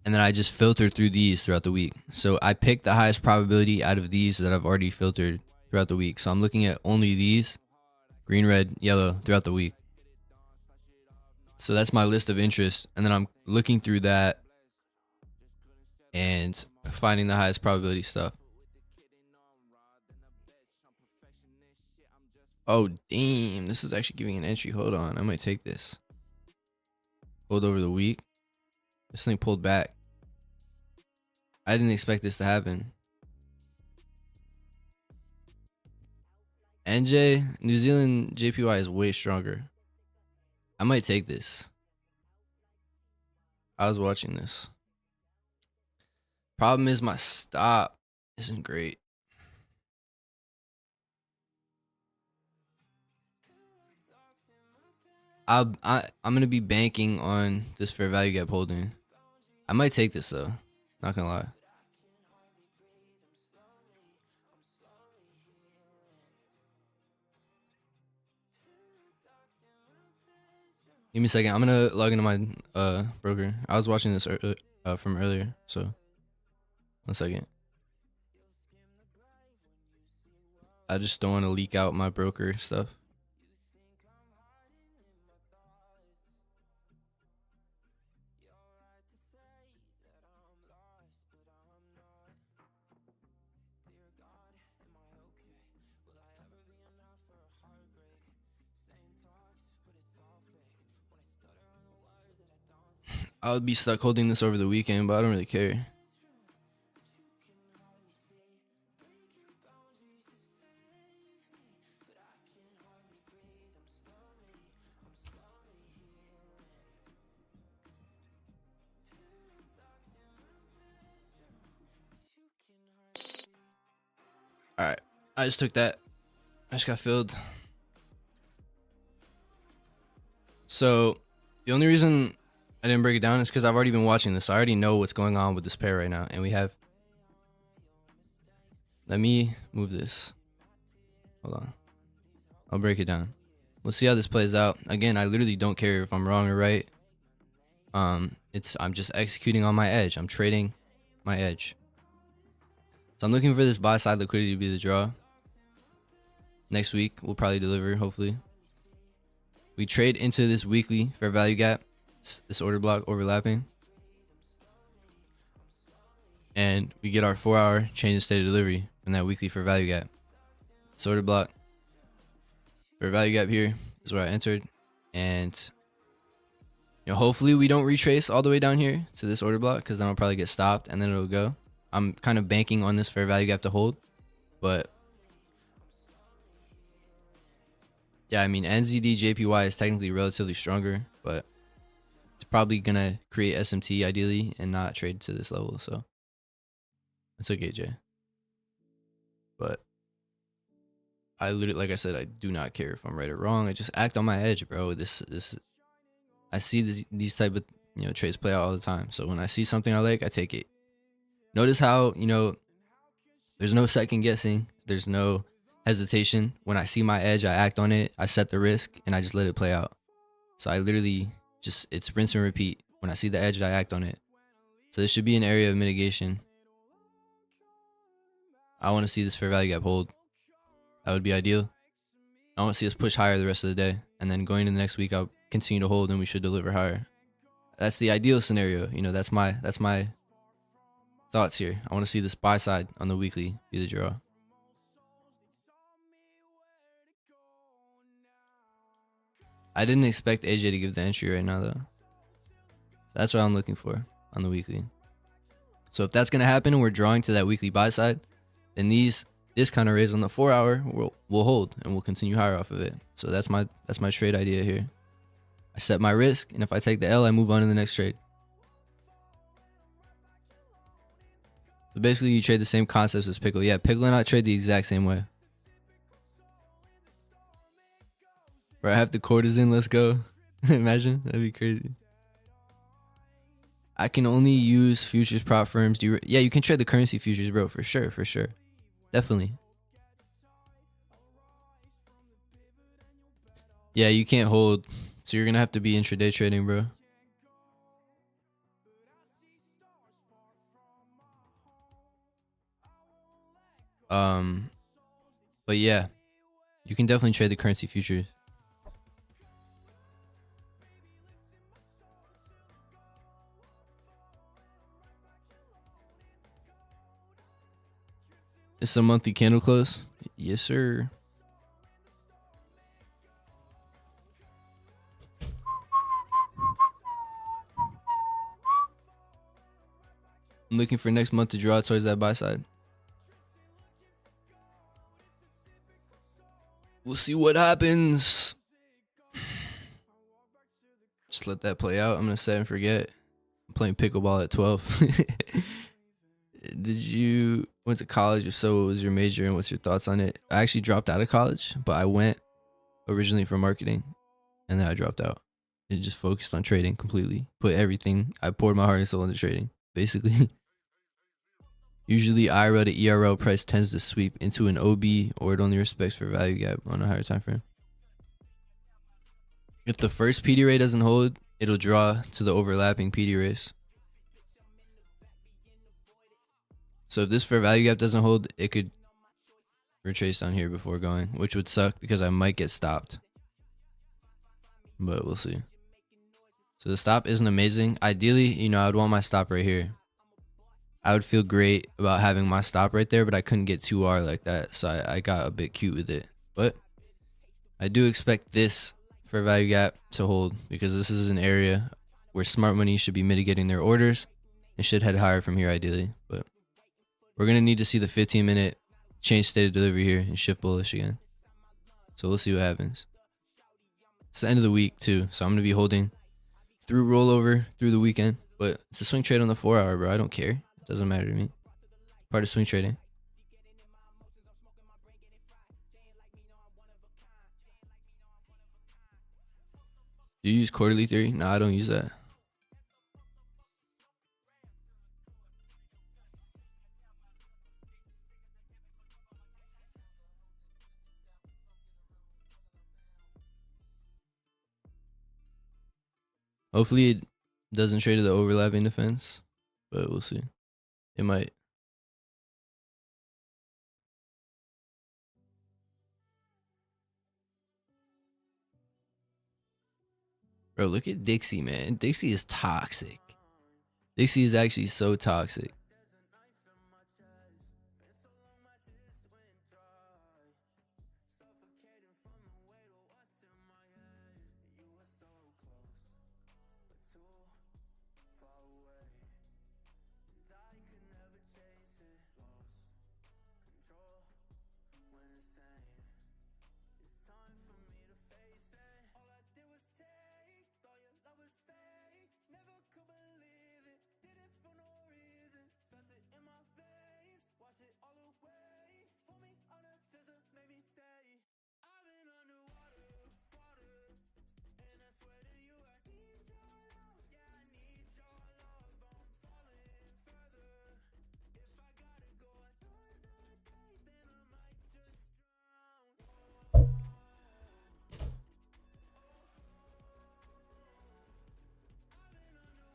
and then I just filter through these throughout the week. So I pick the highest probability out of these that I've already filtered throughout the week. So I'm looking at only these, green, red, yellow, throughout the week. So that's my list of interests, and then I'm looking through that and finding the highest probability stuff. Oh, damn. This is actually giving an entry. Hold on. I might take this. Hold over the week. This thing pulled back. I didn't expect this to happen. NJ, New Zealand JPY is way stronger. I might take this. I was watching this. Problem is my stop isn't great. I'm gonna be banking on this fair value gap holding. I might take this though. Not gonna lie. Give me a second. I'm gonna log into my broker. I was watching this from earlier, so 1 second. I just don't want to leak out my broker stuff. I would be stuck holding this over the weekend, but I don't really care. Alright, I just took that. I just got filled. So, the only reason I didn't break it down is because I've already been watching this. I already know what's going on with this pair right now. And we have... Let me move this. Hold on. I'll break it down. We'll see how this plays out. Again, I literally don't care if I'm wrong or right. I'm just executing on my edge. I'm trading my edge. So I'm looking for this buy side liquidity to be the draw. Next week, we'll probably deliver, hopefully. We trade into this weekly fair value gap. This order block overlapping. And we get our 4-hour change in state of delivery from that weekly fair value gap. This order block. Fair value gap here is where I entered. And hopefully we don't retrace all the way down here to this order block, because then I'll probably get stopped and then it'll go. I'm kind of banking on this fair value gap to hold, but yeah, I mean NZD JPY is technically relatively stronger, but it's probably gonna create SMT ideally and not trade to this level, so it's okay, Jay. But I literally, like I said, I do not care if I'm right or wrong. I just act on my edge, bro. I see these type of trades play out all the time. So when I see something I like, I take it. Notice how there's no second guessing. There's no hesitation. When I see my edge, I act on it. I set the risk and I just let it play out. So I literally it's rinse and repeat. When I see the edge, I act on it. So this should be an area of mitigation. I want to see this fair value gap hold. That would be ideal. I want to see us push higher the rest of the day, and then going into the next week, I'll continue to hold and we should deliver higher. That's the ideal scenario. That's my thoughts here. I want to see this buy side on the weekly be the draw. I didn't expect AJ to give the entry right now though. That's what I'm looking for on the weekly. So if that's gonna happen and we're drawing to that weekly buy side, then this kind of raise on the 4-hour will hold and we'll continue higher off of it. So that's my trade idea here. I set my risk, and if I take the L, I move on to the next trade. So basically, you trade the same concepts as Pickle. Yeah, Pickle and I trade the exact same way. Where I have the quarters in, let's go. Imagine, that'd be crazy. I can only use futures prop firms. Yeah, you can trade the currency futures, bro, for sure, for sure. Definitely. Yeah, you can't hold. So you're going to have to be intraday trading, bro. But yeah, you can definitely trade the currency futures. It's a monthly candle close. Yes, sir. I'm looking for next month to draw towards that buy side. We'll see what happens. Just let that play out. I'm gonna set and forget. I'm playing pickleball at 12. Did you went to college? If so, what was your major and what's your thoughts on it? I actually dropped out of college, but I went originally for marketing, and then I dropped out and just focused on trading completely. Put everything. I poured my heart and soul into trading, basically. Usually, IRL to ERL price tends to sweep into an OB, or it only respects for value gap on a higher time frame. If the first PD ray doesn't hold, it'll draw to the overlapping PD rays. So if this fair value gap doesn't hold, it could retrace down here before going, which would suck because I might get stopped. But we'll see. So the stop isn't amazing. Ideally, you know, I'd want my stop right here. I would feel great about having my stop right there, but I couldn't get 2R like that. So I got a bit cute with it. But I do expect this fair value gap to hold because this is an area where smart money should be mitigating their orders and should head higher from here ideally. But we're going to need to see the 15-minute change state of delivery here and shift bullish again. So we'll see what happens. It's the end of the week too, so I'm going to be holding through rollover through the weekend. But it's a swing trade on the 4-hour, bro. I don't care. It doesn't matter to me. Part of swing trading. Do you use quarterly theory? No, I don't use that. Hopefully it doesn't trade to the overlapping defense, but we'll see. It might. Bro, look at Dixie, man. Dixie is toxic. Dixie is actually so toxic.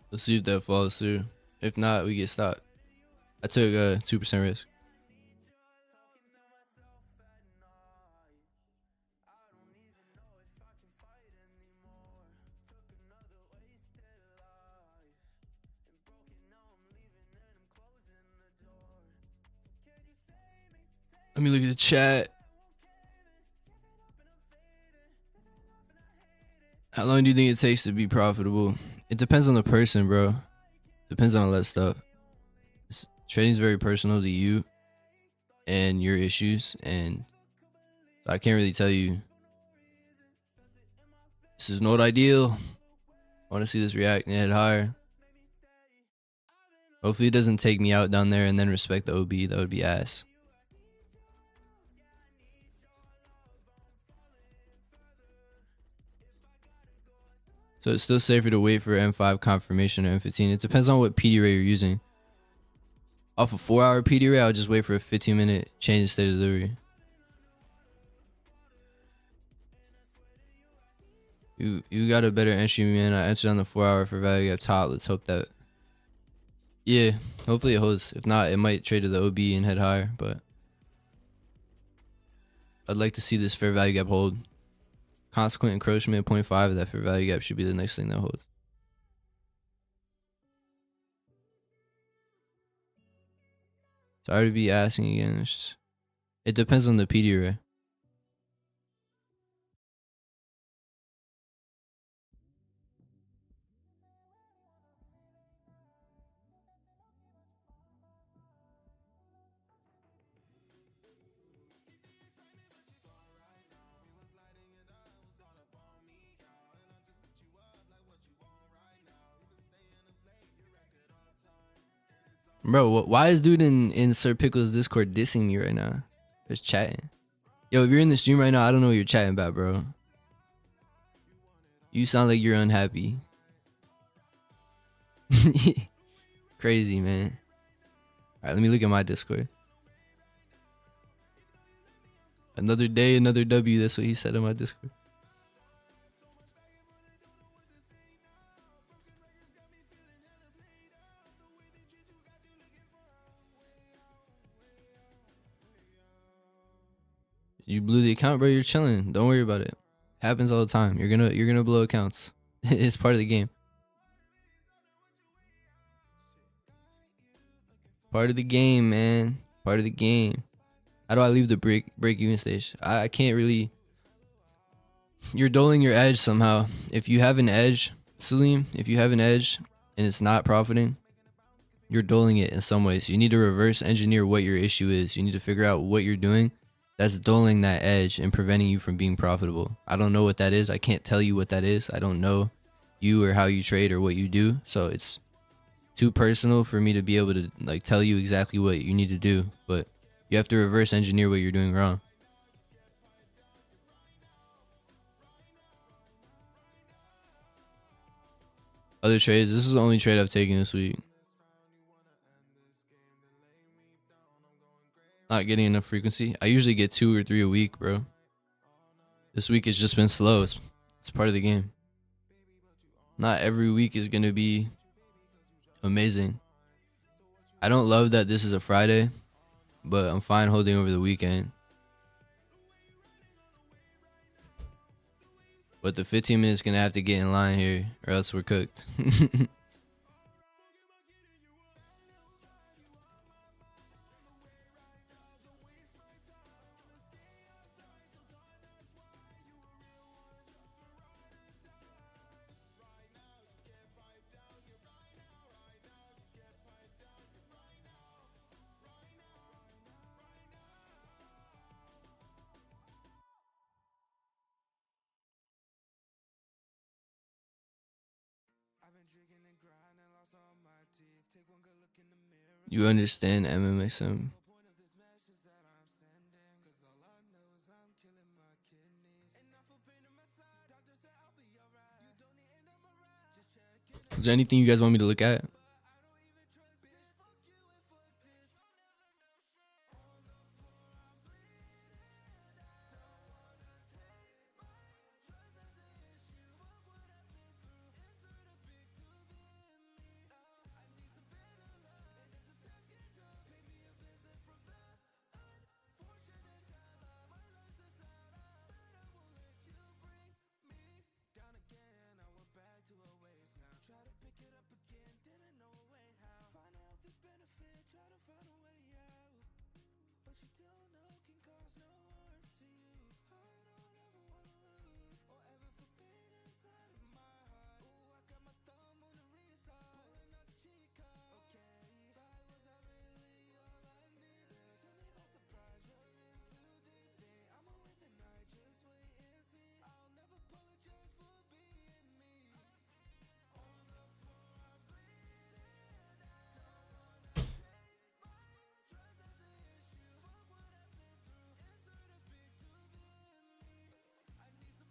Let's see if that falls through. If not, we get stopped. I took a 2% risk. Let me look at the chat. How long do you think it takes to be profitable? It depends on the person, bro. Depends on all that stuff. Trading is very personal to you and your issues, and I can't really tell you this is not ideal. I want to see this react and head higher. Hopefully it doesn't take me out down there and then respect the OB. That would be ass. So it's still safer to wait for M5 confirmation or M15. It depends on what PD ray you're using. Off a 4-hour PD ray, I'll just wait for a 15-minute change in state of delivery. You got a better entry, man. I entered on the 4-hour for value gap top. Let's hope that. Yeah, hopefully it holds. If not, it might trade to the OB and head higher. But I'd like to see this fair value gap hold. Consequent encroachment 0.5 of that fair value gap should be the next thing that holds. Sorry to be asking again. It depends on the PD array. Bro, why is dude in Sir Pickle's Discord dissing me right now? Just chatting. Yo, if you're in the stream right now, I don't know what you're chatting about, bro. You sound like you're unhappy. Crazy, man. All right, let me look at my Discord. Another day, another W. That's what he said in my Discord. You blew the account, bro. You're chilling. Don't worry about it. Happens all the time. You're gonna blow accounts. It's part of the game. Part of the game, man. Part of the game. How do I leave the break even stage? I can't really. You're doling your edge somehow. If you have an edge, Salim, if you have an edge and it's not profiting, you're doling it in some ways. You need to reverse engineer what your issue is. You need to figure out what you're doing that's doling that edge and preventing you from being profitable. I don't know what that is. I can't tell you what that is. I don't know you or how you trade or what you do. So it's too personal for me to be able to like tell you exactly what you need to do. But you have to reverse engineer what you're doing wrong. Other trades. This is the only trade I've taken this week. Not getting enough frequency. I usually get 2 or 3 a week, bro. This week it's just been slow. It's part of the game. Not every week is gonna be amazing. I don't love that this is a Friday, but I'm fine holding over the weekend. But the 15 minutes gonna have to get in line here, or else we're cooked. You understand mmxm. Is there anything you guys want me to look at?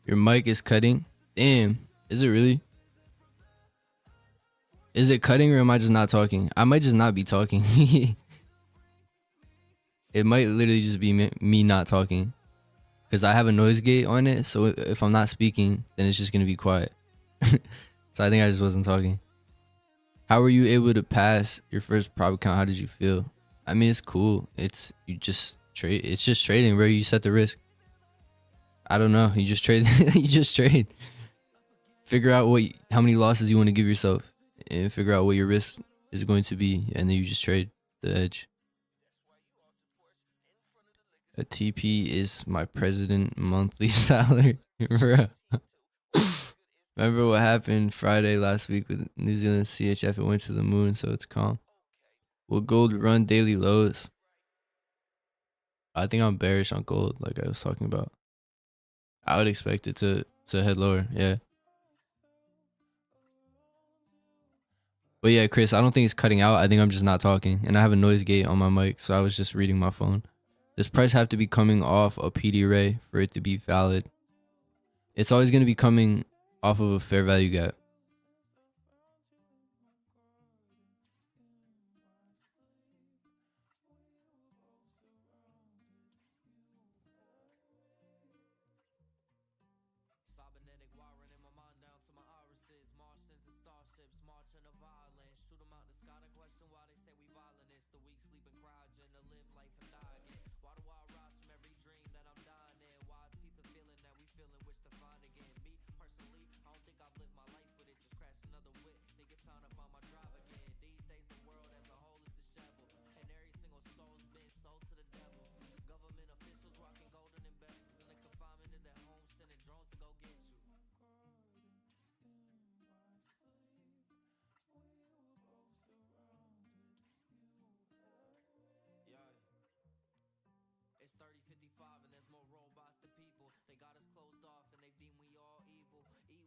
Your mic is cutting. Damn. Is it really? Is it cutting or am I just not talking? I might just not be talking. It might literally just be me not talking. Because I have a noise gate on it. So if I'm not speaking, then it's just going to be quiet. So I think I just wasn't talking. How were you able to pass your first prop account? How did you feel? I mean, it's cool. It's just trading, bro. You set the risk. I don't know. You just trade. You just trade. Figure out how many losses you want to give yourself, and figure out what your risk is going to be, and then you just trade the edge. A TP is my president monthly salary, bro. Remember what happened Friday last week with New Zealand CHF? It went to the moon, so it's calm. Will gold run daily lows? I think I'm bearish on gold, like I was talking about. I would expect it to head lower, yeah. But yeah, Chris, I don't think it's cutting out. I think I'm just not talking. And I have a noise gate on my mic, so I was just reading my phone. This price have to be coming off a PD array for it to be valid. It's always going to be coming off of a fair value gap. Cybernetic wiring in my mind down to my irises. Martians and starships marching a violence. Shoot 'em out the sky to question why they say we violinists. The weak sleep in cryogen to live life and die again. Why do I rise from every dream that I'm dying in? Why is peace a feeling that we feeling which to find again? Me personally, I don't think I've lived my life with it. Just crash another whip. Think it's time to find my drive again. These days the world as a whole is disheveled, and every single soul's been sold to the devil. Government officials rocking golden embassies in the confinement of their homes, sending drones to go get you. It's 30:55 and there's more robots than people. They got us closed off and they deem we all evil.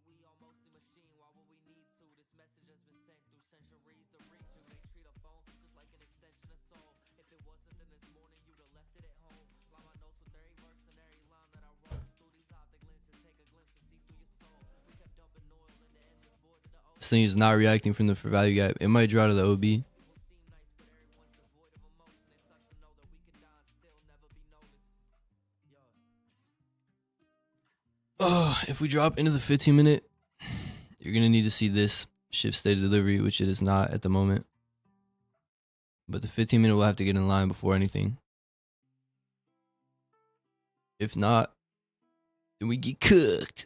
We all mostly machine, why would we need to? This message has been sent through centuries to reach you. They treat a phone just like an extension of soul. If it wasn't, then this morning you'd have left it at home. Line my notes with every verse and every line that I wrote. Through these optic lenses, take a glimpse and see through your soul. We kept dumping oil in the endless void of the ocean. This thing is not reacting from the fair value gap. It might draw to the OB. If we drop into the 15-minute, you're going to need to see this shift state of delivery, which it is not at the moment. But the 15-minute will have to get in line before anything. If not, then we get cooked.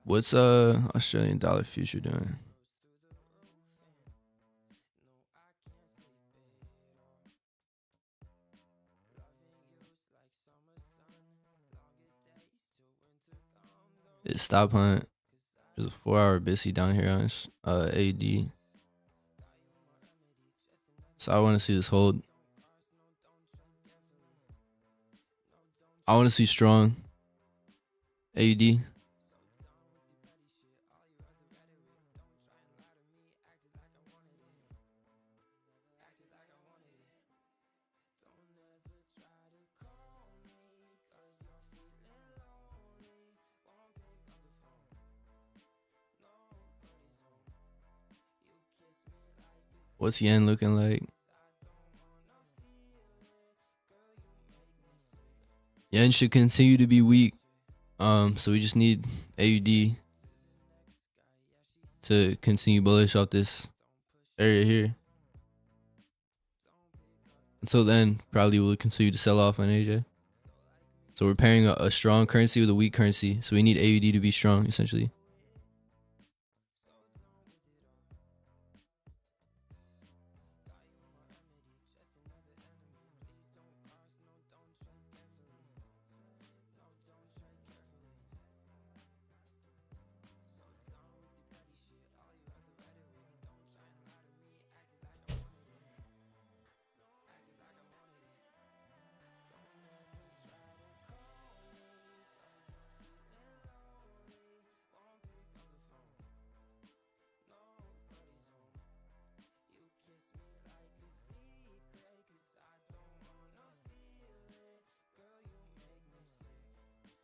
What's Australian dollar future doing? It's stop hunt. There's a 4-hour busy down here on AD. So I want to see this hold. I want to see strong AUD. What's yen looking like? Yen should continue to be weak. So we just need AUD to continue bullish off this area here. Until then, probably we'll continue to sell off on AJ. So we're pairing a strong currency with a weak currency. So we need AUD to be strong, essentially.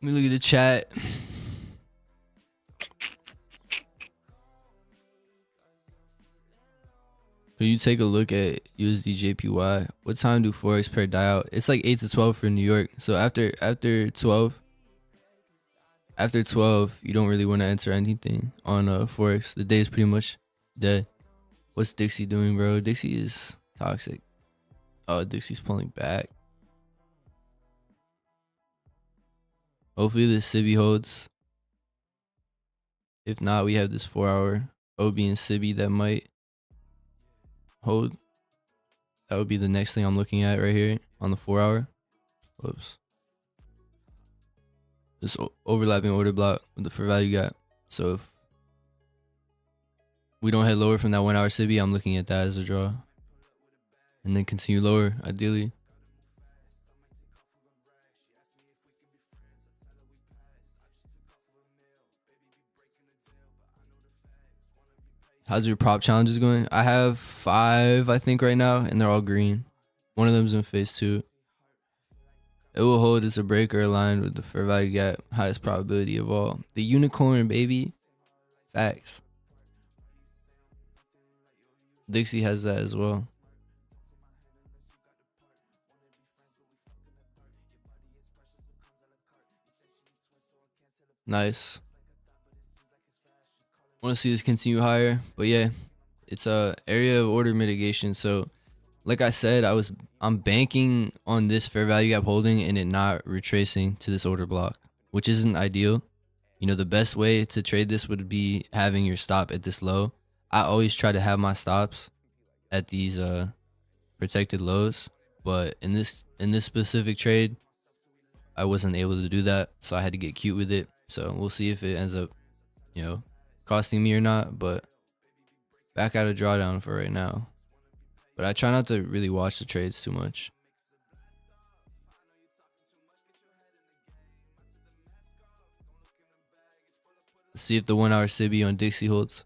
Let me look at the chat. Can you take a look at USD JPY? What time do forex pair die out? It's like 8 to 12 for New York. So after 12, you don't really want to enter anything on forex. The day is pretty much dead. What's Dixie doing, bro? Dixie is toxic. Oh, Dixie's pulling back. Hopefully this Sibi holds. If not, we have this 4-hour OB and Sibi that might hold. That would be the next thing I'm looking at right here on the 4-hour. Whoops. This overlapping order block with the fair value gap. So if we don't head lower from that 1-hour Sibi, I'm looking at that as a draw. And then continue lower, ideally. How's your prop challenges going? I have 5, I think, right now, and they're all green. One of them's in phase 2. It will hold as a breaker aligned with the fair value gap, highest probability of all. The unicorn, baby. Facts. Dixie has that as well. Nice. Want to see this continue higher, but yeah, it's a area of order mitigation. So like I said, I'm banking on this fair value gap holding and it not retracing to this order block, which isn't ideal. You know, the best way to trade this would be having your stop at this low. I always try to have my stops at these protected lows, but in this specific trade, I wasn't able to do that, so I had to get cute with it. So we'll see if it ends up, you know, costing me or not, but back out of drawdown for right now. But I try not to really watch the trades too much. Let's see if the 1 hour Sibi on Dixie holds.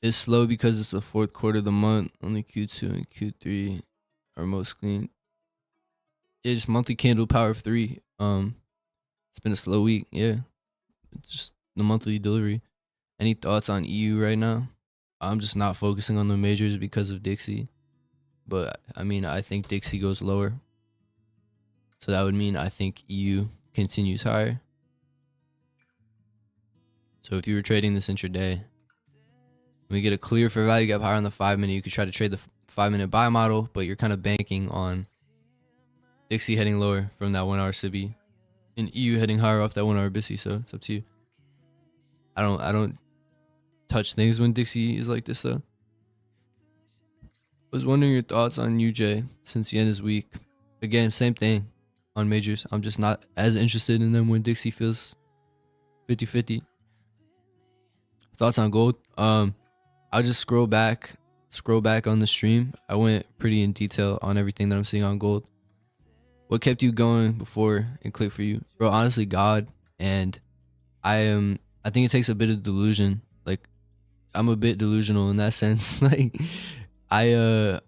It's slow because it's the 4th quarter of the month. Only Q2 and Q3 are most clean. Yeah, just monthly candle power of 3. It's been a slow week. Yeah, it's just the monthly delivery. Any thoughts on EU right now? I'm just not focusing on the majors because of Dixie. But I mean, I think Dixie goes lower. So that would mean I think EU continues higher. So if you were trading this intraday, we get a clear fair value gap higher on the 5-minute. You could try to trade the 5-minute buy model, but you're kind of banking on Dixie heading lower from that 1 hour Sibi and EU heading higher off that 1 hour Bissy. So it's up to you. I don't touch things when Dixie is like this though. Was wondering your thoughts on UJ since the end is weak. Again, same thing on majors. I'm just not as interested in them when Dixie feels 50-50. Thoughts on gold? I'll just scroll back on the stream. I went pretty in detail on everything that I'm seeing on gold. What kept you going before it clicked for you? Bro, honestly, God. And I think it takes a bit of delusion. Like, I'm a bit delusional in that sense. Like, I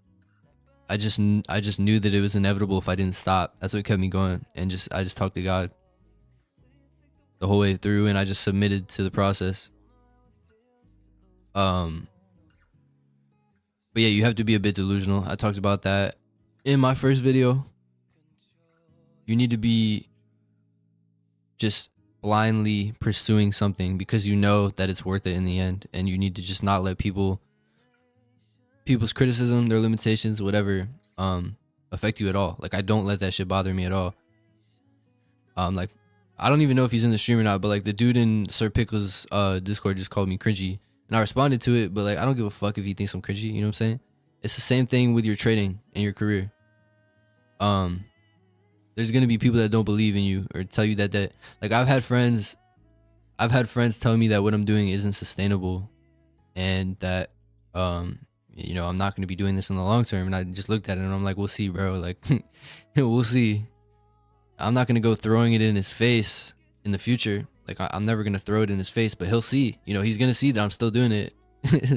just knew that it was inevitable if I didn't stop. That's what kept me going. And I just talked to God the whole way through, and I just submitted to the process. But yeah, you have to be a bit delusional. I talked about that in my first video. You need to be just blindly pursuing something because you know that it's worth it in the end, and you need to just not let people's criticism, their limitations, whatever, affect you at all. Like, I don't let that shit bother me at all. Like, I don't even know if he's in the stream or not, but like the dude in Sir Pickle's Discord just called me cringy. And I responded to it, but like, I don't give a fuck if he thinks I'm cringy, you know what I'm saying? It's the same thing with your trading and your career. There's gonna be people that don't believe in you or tell you that like, I've had friends tell me that what I'm doing isn't sustainable and that you know, I'm not gonna be doing this in the long term. And I just looked at it and I'm like, we'll see, bro. Like, we'll see. I'm not gonna go throwing it in his face in the future. Like, I'm never going to throw it in his face, but he'll see, you know, he's going to see that I'm still doing it.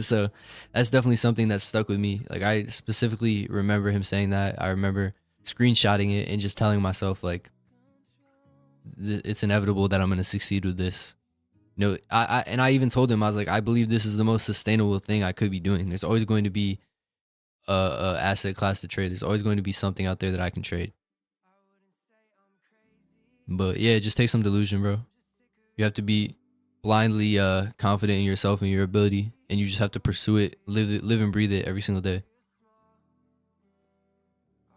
So that's definitely something that stuck with me. Like, I specifically remember him saying that. I remember screenshotting it and just telling myself, like, it's inevitable that I'm going to succeed with this. You know, I even told him, I was like, I believe this is the most sustainable thing I could be doing. There's always going to be a asset class to trade. There's always going to be something out there that I can trade. But yeah, just take some delusion, bro. You have to be blindly confident in yourself and your ability, and you just have to pursue it, live and breathe it every single day.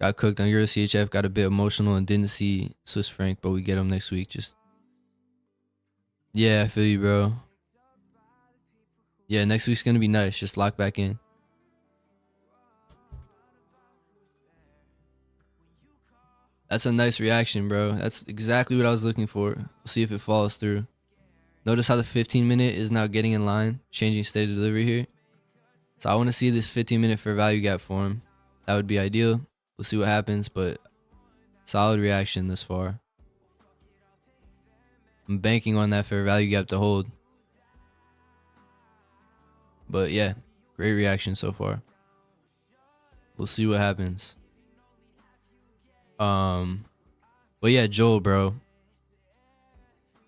Got cooked on Euro CHF, got a bit emotional and didn't see Swiss franc, but we get them next week. Just, yeah, I feel you, bro. Yeah, next week's gonna be nice. Just lock back in. That's a nice reaction, bro. That's exactly what I was looking for. We'll see if it follows through. Notice how the 15-minute is now getting in line, changing state of delivery here. So I want to see this 15-minute fair value gap form. That would be ideal. We'll see what happens, but solid reaction this far. I'm banking on that fair value gap to hold. But yeah, great reaction so far. We'll see what happens. But yeah, Joel, bro.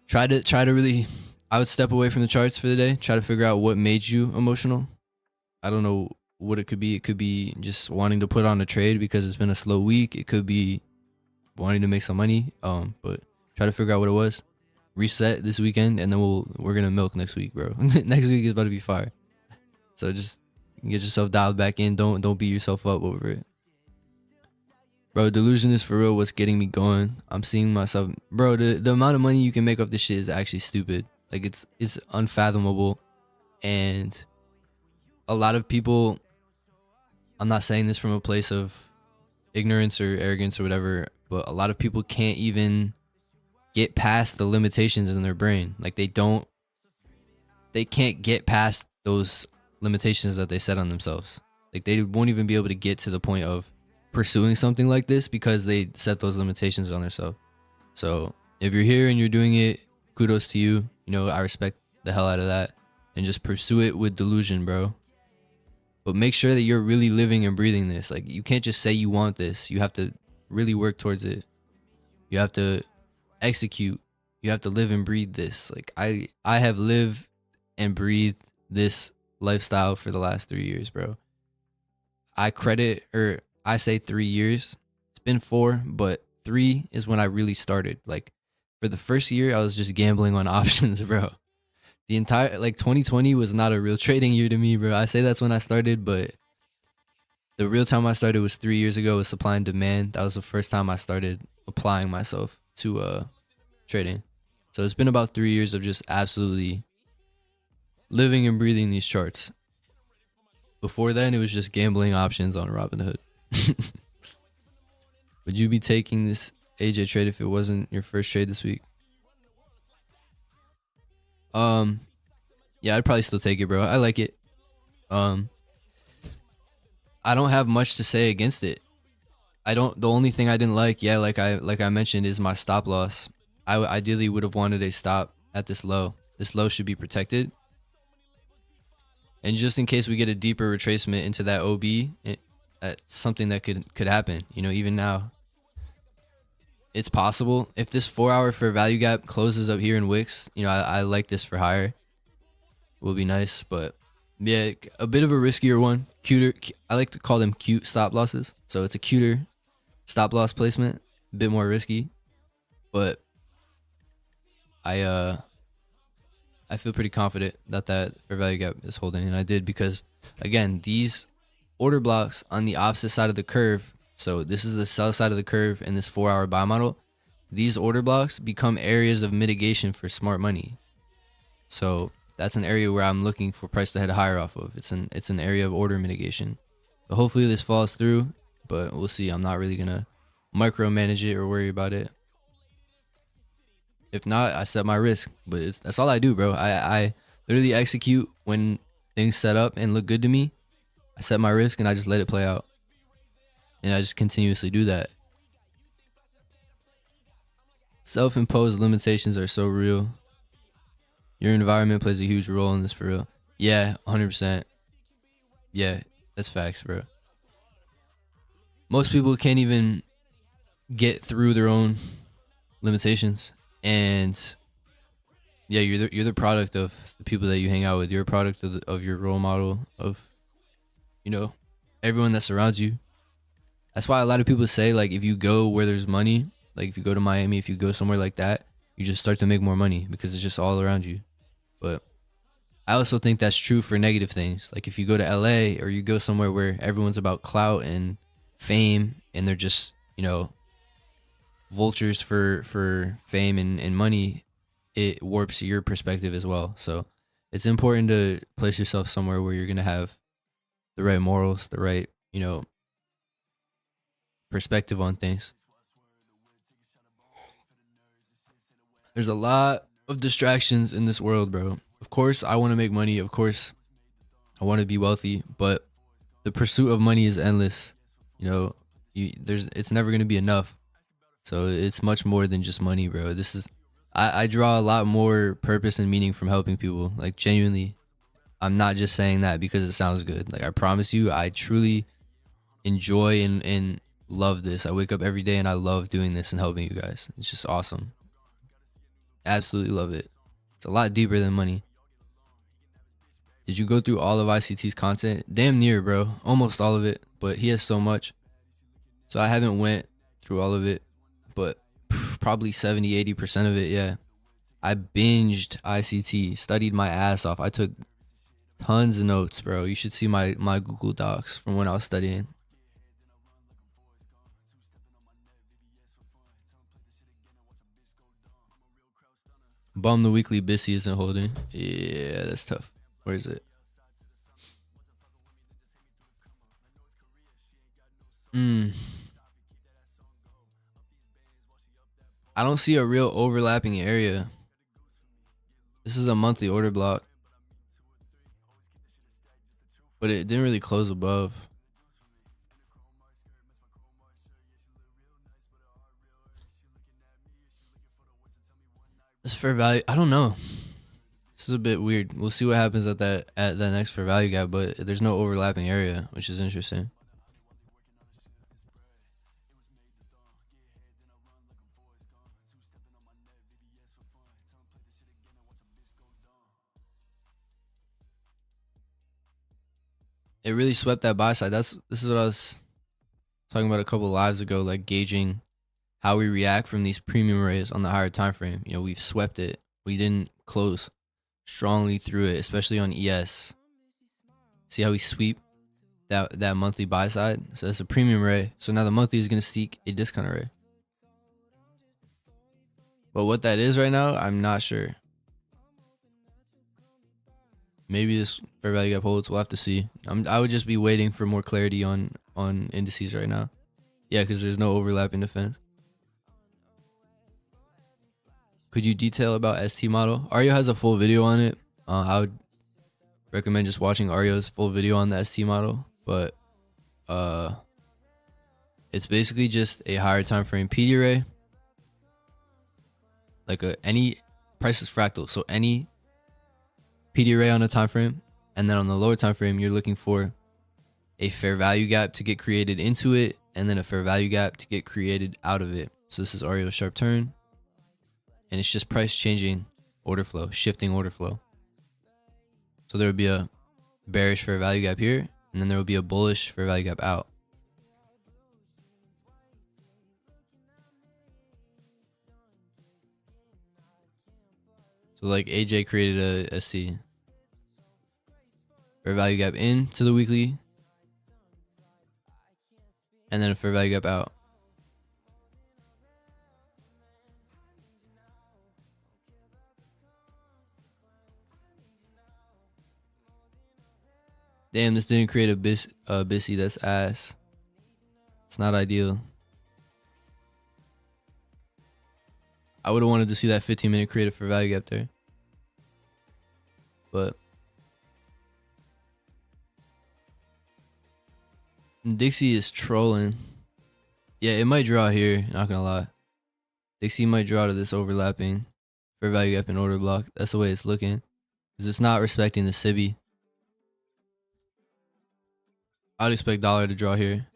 Try to really, I would step away from the charts for the day. Try to figure out what made you emotional. I don't know what it could be. It could be just wanting to put on a trade because it's been a slow week. It could be wanting to make some money. But try to figure out what it was. Reset this weekend, and then we're gonna milk next week, bro. Next week is about to be fire. So just get yourself dialed back in. Don't beat yourself up over it. Bro, delusion is for real what's getting me going. I'm seeing myself, bro, the amount of money you can make off this shit is actually stupid. Like it's unfathomable. And a lot of people, I'm not saying this from a place of ignorance or arrogance or whatever, but a lot of people can't even get past the limitations in their brain. Like they can't get past those limitations that they set on themselves. Like they won't even be able to get to the point of pursuing something like this because they set those limitations on themselves. So if you're here and you're doing it, kudos to you. You know, I respect the hell out of that. And just pursue it with delusion, bro. But make sure that you're really living and breathing this. Like you can't just say you want this. You have to really work towards it. You have to execute. You have to live and breathe this. Like I have lived and breathed this lifestyle for the last 3 years, bro. I say 3 years. It's been 4, but 3 is when I really started. Like for the first year, I was just gambling on options, bro. The entire 2020 was not a real trading year to me, bro. I say that's when I started, but the real time I started was 3 years ago with supply and demand. That was the first time I started applying myself to trading. So it's been about 3 years of just absolutely living and breathing these charts. Before then, it was just gambling options on Robinhood. Would you be taking this AJ trade if it wasn't your first trade this week? Yeah, I'd probably still take it, bro. I like it. I don't have much to say against it. The only thing I didn't like, yeah, like I mentioned, is my stop loss. I ideally would have wanted a stop at this low. This low should be protected. And just in case we get a deeper retracement into that OB, that's something that could happen. You know, even now, it's possible. If this 4-hour fair value gap closes up here in wicks, you know, I like this for higher. Will be nice, but yeah, a bit of a riskier one. Cuter. I like to call them cute stop losses. So it's a cuter stop loss placement, a bit more risky, but I feel pretty confident that fair value gap is holding, and I did because, again, these order blocks on the opposite side of the curve, so this is the sell side of the curve in this 4-hour buy model, these order blocks become areas of mitigation for smart money. So that's an area where I'm looking for price to head higher off of. It's an area of order mitigation. So hopefully this falls through, but we'll see. I'm not really gonna micromanage it or worry about it. If not, I set my risk, but that's all I do, bro. I literally execute when things set up and look good to me. I set my risk and I just let it play out. And I just continuously do that. Self-imposed limitations are so real. Your environment plays a huge role in this, for real. Yeah, 100%. Yeah, that's facts, bro. Most people can't even get through their own limitations. And yeah, you're the product of the people that you hang out with. You're a product of your role model, of, you know, everyone that surrounds you. That's why a lot of people say, like, if you go where there's money, like if you go to Miami, if you go somewhere like that, you just start to make more money because it's just all around you. But I also think that's true for negative things. Like if you go to LA or you go somewhere where everyone's about clout and fame and they're just, you know, vultures for fame and money, it warps your perspective as well. So it's important to place yourself somewhere where you're going to have the right morals, the right, you know, perspective on things. There's a lot of distractions in this world, bro. Of course, I want to make money. Of course, I want to be wealthy, but the pursuit of money is endless. You know, it's never going to be enough. So it's much more than just money, bro. I draw a lot more purpose and meaning from helping people. Like, genuinely, I'm not just saying that because it sounds good. Like, I promise you, I truly enjoy and love this. I wake up every day and I love doing this and helping you guys. It's just awesome. Absolutely love it. It's a lot deeper than money. Did you go through all of ICT's content? Damn near, bro. Almost all of it, but he has so much. So I haven't went through all of it, but probably 70-80% of it, yeah. I binged ICT, studied my ass off. I took tons of notes, bro. You should see my Google Docs from when I was studying. Bum the weekly Bissy isn't holding. Yeah, that's tough. Where is it? I don't see a real overlapping area. This is a monthly order block, but it didn't really close above. This fair value, I don't know. This is a bit weird. We'll see what happens at that next fair value gap, but there's no overlapping area, which is interesting. It really swept that buy side. This is what I was talking about a couple of lives ago, like gauging how we react from these premium arrays on the higher time frame. You know, we've swept it. We didn't close strongly through it, especially on ES. See how we sweep that monthly buy side? So that's a premium array. So now the monthly is going to seek a discount array. But what that is right now, I'm not sure. Maybe this fair value gap holds. We'll have to see. I would just be waiting for more clarity on indices right now. Yeah, because there's no overlapping defense. Could you detail about ST model? Ario has a full video on it. I would recommend just watching Ario's full video on the ST model. But it's basically just a higher time frame PD array. Like any price is fractal. So any PD array on a time frame, and then on the lower time frame, you're looking for a fair value gap to get created into it, and then a fair value gap to get created out of it. So this is Ario's sharp turn, and it's just price changing order flow, shifting order flow. So there would be a bearish fair value gap here, and then there will be a bullish fair value gap out. So like AJ created a SC. Fair value gap in to the weekly. And then a fair value gap out. Damn, this didn't create a Bissy. That's ass. It's not ideal. I would have wanted to see that 15-minute creative for value gap there. But Dixie is trolling. Yeah, it might draw here, not gonna lie. Dixie might draw to this overlapping fair value gap and order block. That's the way it's looking. Because it's not respecting the SIBI. I'd expect dollar to draw here.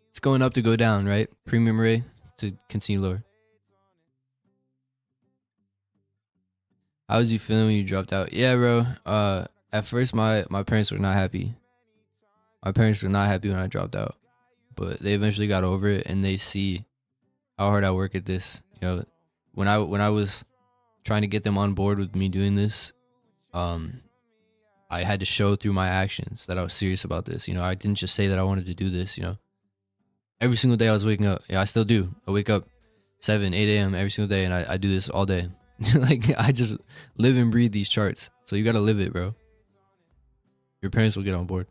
It's going up to go down, right? Premium array to continue lower. How was you feeling when you dropped out? Yeah, bro. At first, my parents were not happy. My parents were not happy when I dropped out. But they eventually got over it, and they see how hard I work at this. You know, when I was trying to get them on board with me doing this, I had to show through my actions that I was serious about this. You know, I didn't just say that I wanted to do this, you know. Every single day I was waking up. Yeah, I still do. I wake up 7, 8 a.m. every single day, and I do this all day. Like, I just live and breathe these charts. So you got to live it, bro. Your parents will get on board.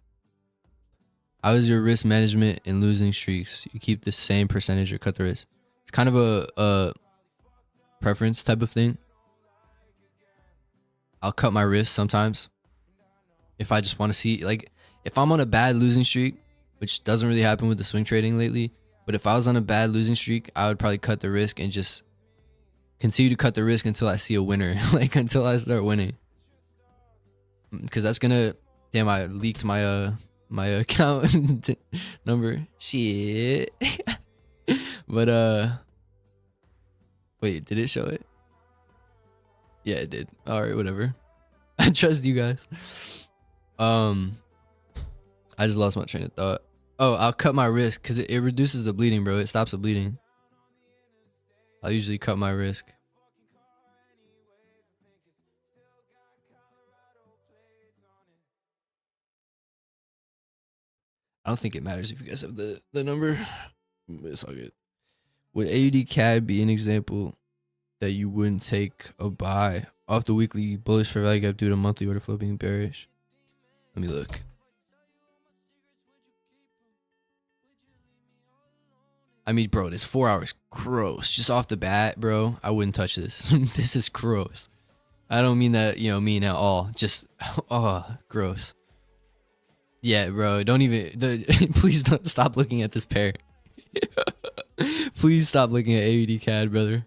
How is your risk management in losing streaks? You keep the same percentage or cut the risk? It's kind of a preference type of thing. I'll cut my risk sometimes if I just want to see, like, if I'm on a bad losing streak, which doesn't really happen with the swing trading lately, but if I was on a bad losing streak, I would probably cut the risk and just continue to cut the risk until I see a winner, like until I start winning. Because that's gonna, damn, I leaked my my account number. Shit. But wait, did it show it? Yeah, it did. All right, whatever. I trust you guys. I just lost my train of thought. Oh, I'll cut my risk because it reduces the bleeding, bro. It stops the bleeding. I'll usually cut my risk. I don't think it matters if you guys have the number. It's all good. Would AUD CAD be an example that you wouldn't take a buy off the weekly bullish for value gap due to monthly order flow being bearish? Let me look. I mean, bro, this 4 hours gross. Just off the bat, bro, I wouldn't touch this. This is gross. I don't mean that, you know, mean at all. Just, oh, gross. Yeah, bro, don't even, please don't stop looking at this pair. Please stop looking at AUD CAD, brother.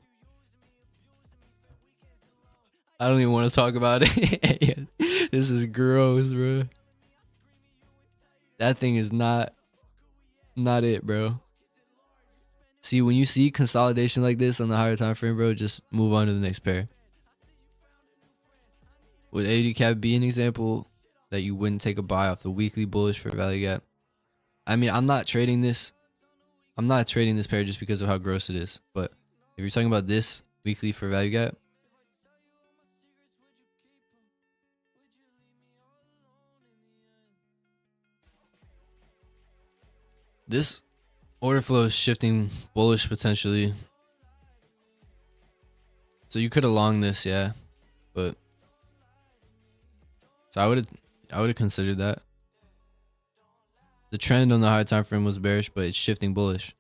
I don't even want to talk about it. This is gross, bro. That thing is not it, bro. See, when you see consolidation like this on the higher time frame, bro, just move on to the next pair. Would AUD CAD be an example that you wouldn't take a buy off the weekly bullish for value gap? I mean, I'm not trading this pair just because of how gross it is. But if you're talking about this weekly for value gap, this order flow is shifting bullish potentially. So you could have long this, yeah. But so I would have considered that. The trend on the high time frame was bearish, but it's shifting bullish.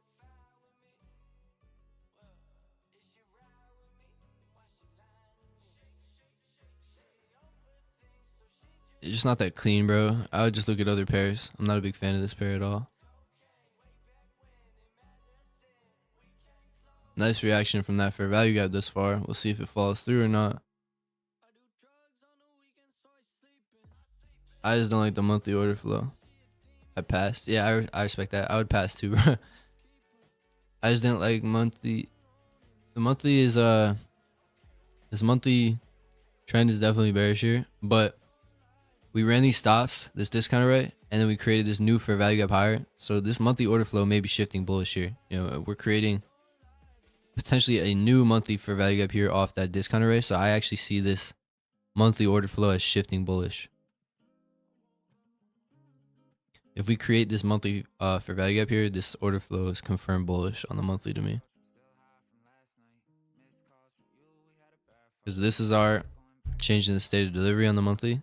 It's just not that clean, bro. I would just look at other pairs. I'm not a big fan of this pair at all. Nice reaction from that fair value gap thus far. We'll see if it follows through or not. I just don't like the monthly order flow. I passed. Yeah, I respect that. I would pass too, bro. I just didn't like monthly. The monthly is this monthly trend is definitely bearish here, but we ran these stops, this discount rate, and then we created this new fair value gap higher. So this monthly order flow may be shifting bullish here. You know, we're creating potentially a new monthly fair value gap here off that discount rate. So I actually see this monthly order flow as shifting bullish. If we create this monthly fair value gap here, this order flow is confirmed bullish on the monthly to me. Because this is our change in the state of delivery on the monthly.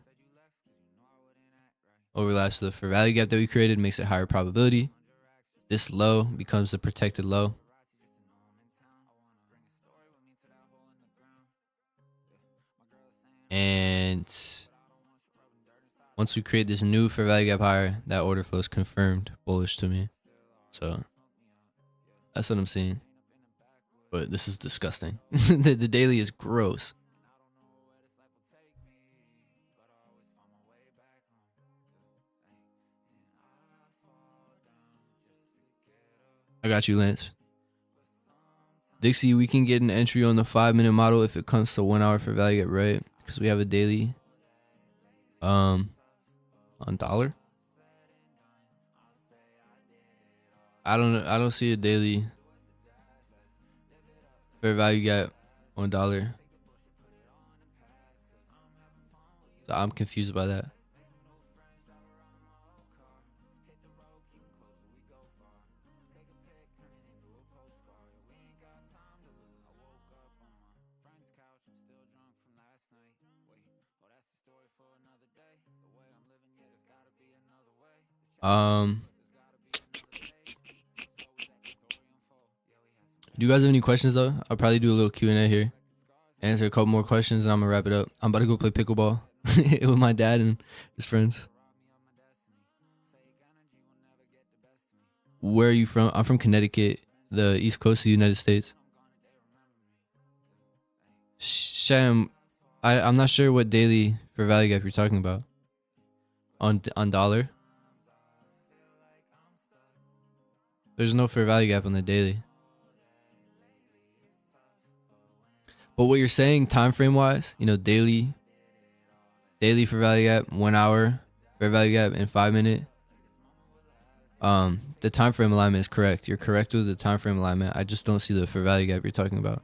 Overlaps to the fair value gap that we created, makes it higher probability. This low becomes the protected low. And once we create this new fair value gap higher, that order flow is confirmed bullish to me. So that's what I'm seeing. But this is disgusting. The daily is gross. I got you, Lance. Dixie, we can get an entry on the 5-minute model if it comes to 1 hour for value gap, right? Because we have a daily on dollar. I don't see a daily fair value gap on dollar. So I'm confused by that. Do you guys have any questions though? I'll probably do a little Q&A here. Answer a couple more questions and I'm gonna wrap it up. I'm about to go play pickleball with my dad and his friends. Where are you from? I'm from Connecticut, the East Coast of the United States. Sham, I'm not sure what daily for value gap you're talking about. On dollar. There's no fair value gap on the daily. But what you're saying time frame wise, you know, daily for value gap, 1 hour fair value gap, and 5 minute. The time frame alignment is correct. You're correct with the time frame alignment. I just don't see the fair value gap you're talking about.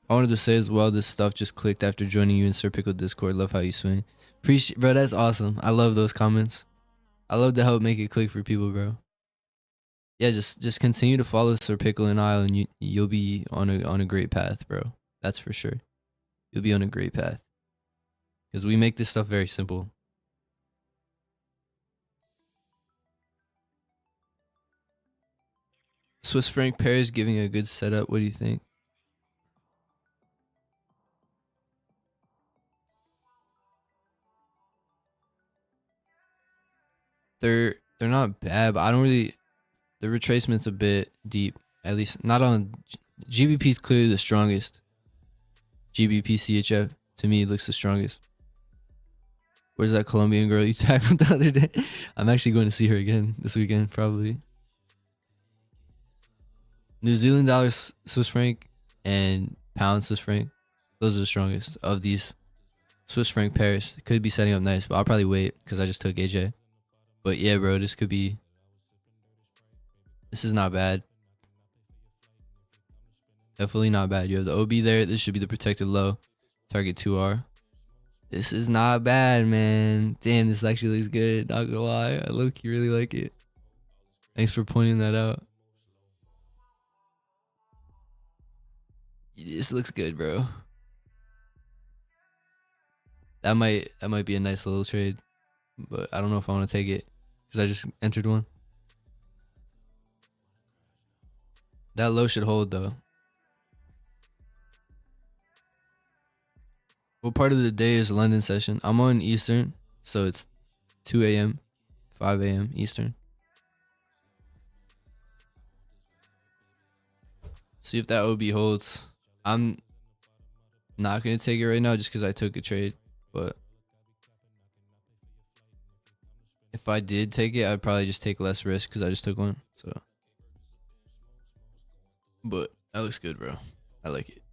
I wanted to say as well, this stuff just clicked after joining you in Sir Pickle Discord. Love how you swing. Appreciate, bro. That's awesome. I love those comments. I love to help make it click for people, bro. Yeah, just continue to follow Sir Pickle and Isle, and you'll be on a great path, bro. That's for sure. You'll be on a great path because we make this stuff very simple. Swiss franc pairs giving a good setup. What do you think? They're not bad, but I don't really. The retracement's a bit deep. At least not on GBP is clearly the strongest. GBP CHF to me looks the strongest. Where's that Colombian girl you tackled the other day? I'm actually going to see her again this weekend probably. New Zealand dollar Swiss franc and pound Swiss franc. Those are the strongest of these Swiss franc pairs. Could be setting up nice, but I'll probably wait because I just took AJ. But yeah, bro, this is not bad. Definitely not bad. You have the OB there. This should be the protected low. Target 2R. This is not bad, man. Damn, this actually looks good. Not gonna lie. I low-key really like it. Thanks for pointing that out. This looks good, bro. That might be a nice little trade, but I don't know if I want to take it because I just entered one. That low should hold though. What part of the day is London session? I'm on Eastern, so it's 2 a.m., 5 a.m. Eastern. See if that OB holds. I'm not going to take it right now just because I took a trade, but if I did take it, I'd probably just take less risk because I just took one. So, but that looks good, bro. I like it.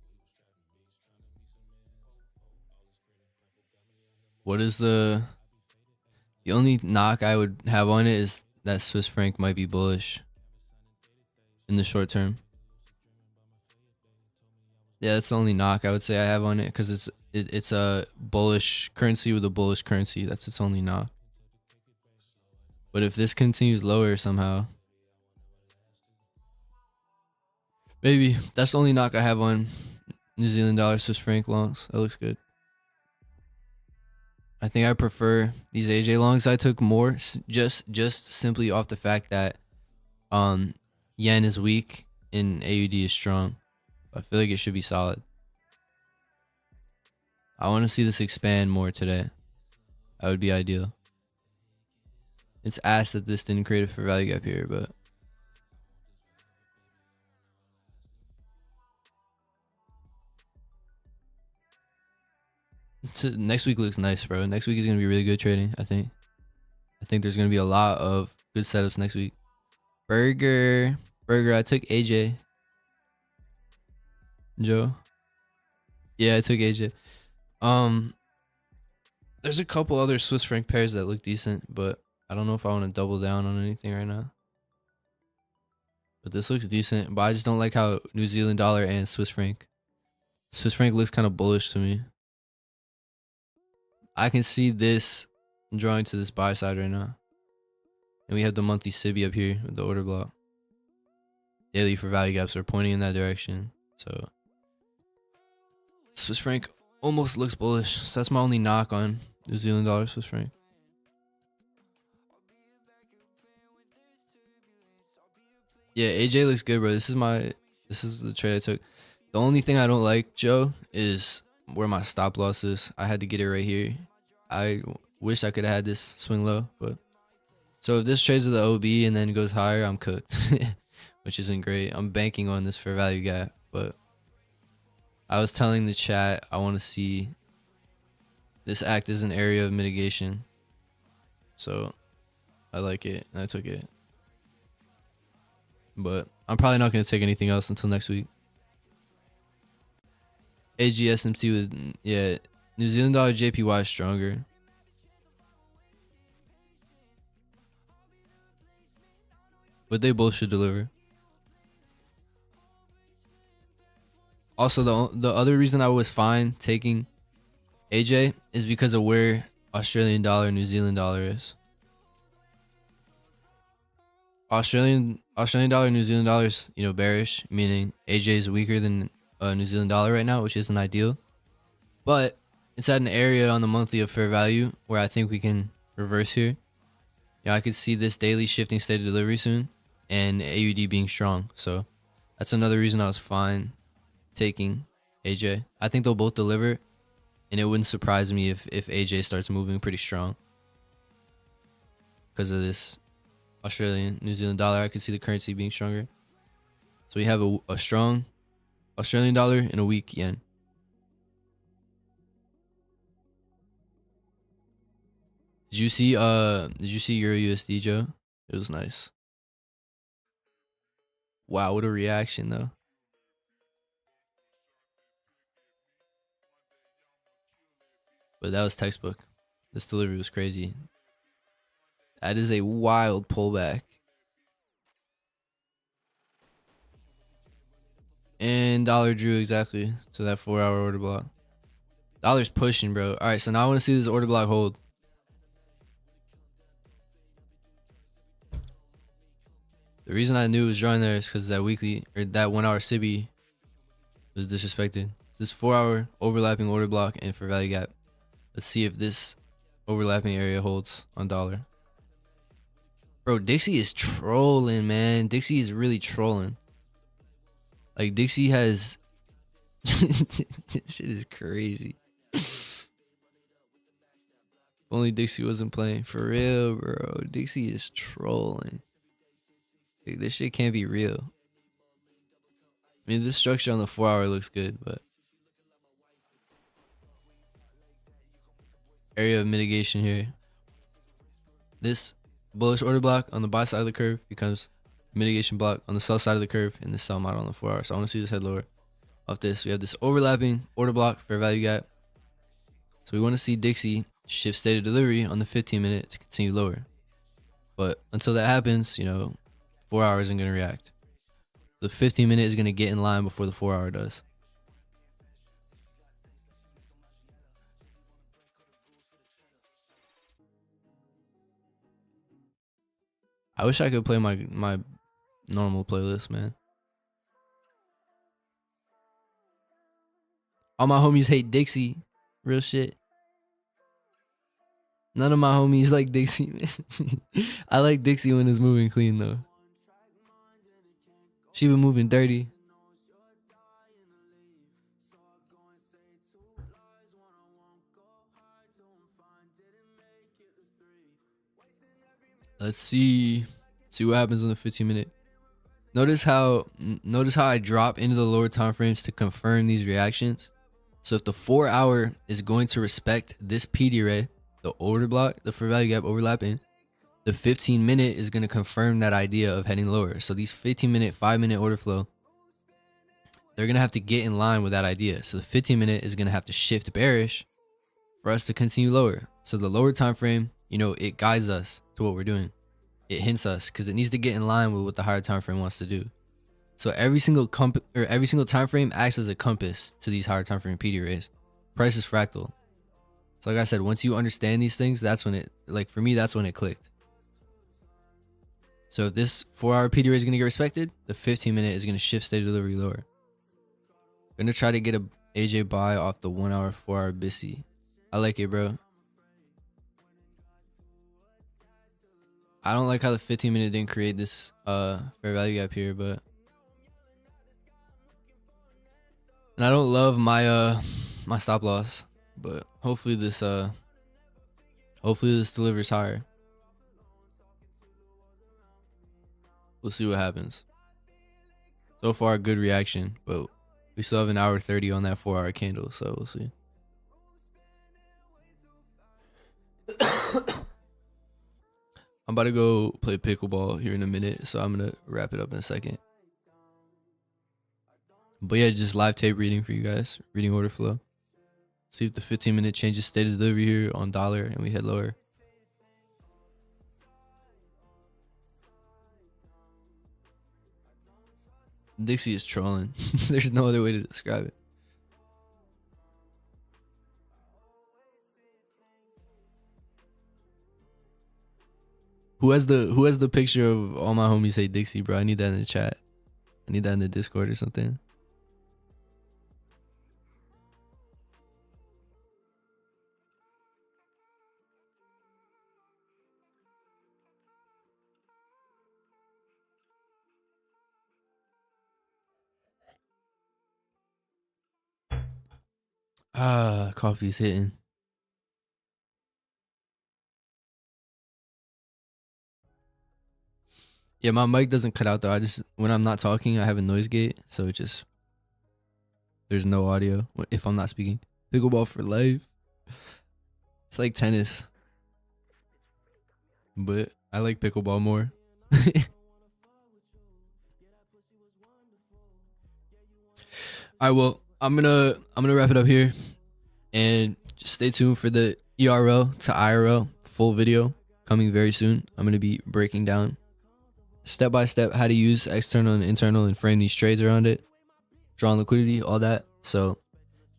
What is the only knock I would have on it is that Swiss franc might be bullish in the short term. Yeah, that's the only knock I would say I have on it because it's a bullish currency with a bullish currency. That's its only knock. But if this continues lower somehow, maybe that's the only knock I have on New Zealand dollar Swiss franc longs. That looks good. I think I prefer these AJ longs. I took more just simply off the fact that yen is weak and AUD is strong. I feel like it should be solid. I want to see this expand more today. That would be ideal. It's ass that this didn't create a fair value gap here, but next week looks nice, bro. Next week is gonna be really good trading. I think there's gonna be a lot of good setups next week. Burger. I took AJ. Joe. Yeah, I took AJ. There's a couple other Swiss franc pairs that look decent, but I don't know if I want to double down on anything right now. But this looks decent, but I just don't like how New Zealand dollar and Swiss franc looks kind of bullish to me. I can see this drawing to this buy side right now. And we have the monthly SIBI up here with the order block. Daily for value gaps are pointing in that direction. So Swiss franc almost looks bullish. So that's my only knock on New Zealand dollar Swiss franc. Yeah, AJ looks good, bro. This is the trade I took. The only thing I don't like, Joe, is where my stop loss is. I had to get it right here. I wish I could have had this swing low, but so if this trades to the OB and then goes higher, I'm cooked, which isn't great. I'm banking on this fair value gap, but I was telling the chat I want to see this act as an area of mitigation, so I like it and I took it. But I'm probably not going to take anything else until next week. AGSMT with, yeah, New Zealand dollar JPY is stronger. But they both should deliver. Also, the other reason I was fine taking AJ is because of where Australian dollar and New Zealand dollar is. Australian dollar, New Zealand dollar is, you know, bearish, meaning AJ is weaker than New Zealand dollar right now, which isn't ideal. But it's at an area on the monthly of fair value where I think we can reverse here. Yeah, I could see this daily shifting state of delivery soon, and AUD being strong. So that's another reason I was fine taking AJ. I think they'll both deliver, and it wouldn't surprise me if AJ starts moving pretty strong because of this Australian New Zealand dollar. I could see the currency being stronger. So we have a strong Australian dollar and a weak yen. Did you see Euro USD, Joe? It was nice. Wow, what a reaction though. But that was textbook. This delivery was crazy. That is a wild pullback. And dollar drew exactly to that 4-hour order block. Dollar's pushing, bro. All right, so now I want to see this order block hold. The reason I knew it was drawing there is because that weekly or that 1-hour SIBI was disrespected. This 4-hour overlapping order block and for value gap. Let's see if this overlapping area holds on dollar. Bro, Dixie is trolling, man. Dixie is really trolling. Like, Dixie has... This shit is crazy. If only Dixie wasn't playing. For real, bro. Dixie is trolling. Like, this shit can't be real. I mean, this structure on the 4-hour looks good, but... Area of mitigation here. This bullish order block on the buy side of the curve becomes mitigation block on the sell side of the curve in the sell model on the 4-hour. So I want to see this head lower. Off this, we have this overlapping order block, fair value gap. So we want to see Dixie shift state of delivery on the 15-minute to continue lower. But until that happens, you know, 4-hour isn't going to react. The 15-minute is going to get in line before the 4-hour does. I wish I could play my normal playlist, man. All my homies hate Dixie. Real shit. None of my homies like Dixie, man. I like Dixie when it's moving clean, though. She been moving dirty. Let's see what happens on the 15-minute. Notice how I drop into the lower time frames to confirm these reactions. So if the 4-hour is going to respect this PD array, the order block, the fair value gap overlapping, the 15-minute is going to confirm that idea of heading lower. So these 15-minute, 5-minute order flow, they're going to have to get in line with that idea. So the 15-minute is going to have to shift bearish for us to continue lower. So the lower time frame, you know, it guides us to what we're doing. It hints us because it needs to get in line with what the higher time frame wants to do. So every single time frame acts as a compass to these higher time frame PD arrays. Price is fractal. So like I said, once you understand these things, that's when it, like for me, that's when it clicked. So if this 4-hour PD array is going to get respected, the 15-minute is going to shift state of delivery lower. I'm going to try to get a AJ buy off the 1-hour, 4-hour BISI. I like it, bro. I don't like how the 15-minute didn't create this fair value gap here, but and I don't love my my stop loss, but hopefully this delivers higher. We'll see what happens. So far, good reaction, but we still have an hour 30 on that 4-hour candle, so we'll see. I'm about to go play pickleball here in a minute, so I'm gonna wrap it up in a second. But yeah, just live tape reading for you guys, reading order flow. See if the 15-minute changes state of delivery here on dollar and we head lower. Dixie is trolling. There's no other way to describe it. Who has the picture of all my homies say Dixie, bro? I need that in the chat. I need that in the Discord or something. Coffee's hitting. Yeah, my mic doesn't cut out though. When I'm not talking, I have a noise gate, so it just there's no audio if I'm not speaking. Pickleball for life. It's like tennis, but I like pickleball more. All right, well, I'm gonna wrap it up here, and just stay tuned for the ERL to IRL full video coming very soon. I'm gonna be breaking down step by step how to use external and internal and frame these trades around it, drawing liquidity, all that. So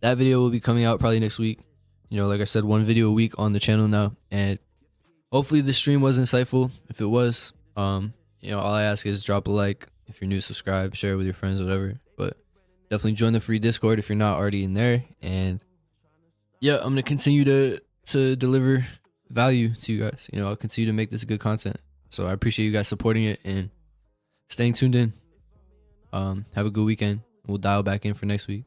that video will be coming out probably next week. You know, like I said, one video a week on the channel now, and hopefully the stream was insightful. If it was, you know, all I ask is drop a like. If you're new, subscribe, share it with your friends, whatever. But definitely join the free Discord if you're not already in there. And yeah, I'm gonna continue to deliver value to you guys. You know, I'll continue to make this good content. So I appreciate you guys supporting it and staying tuned in. Have a good weekend. We'll dial back in for next week.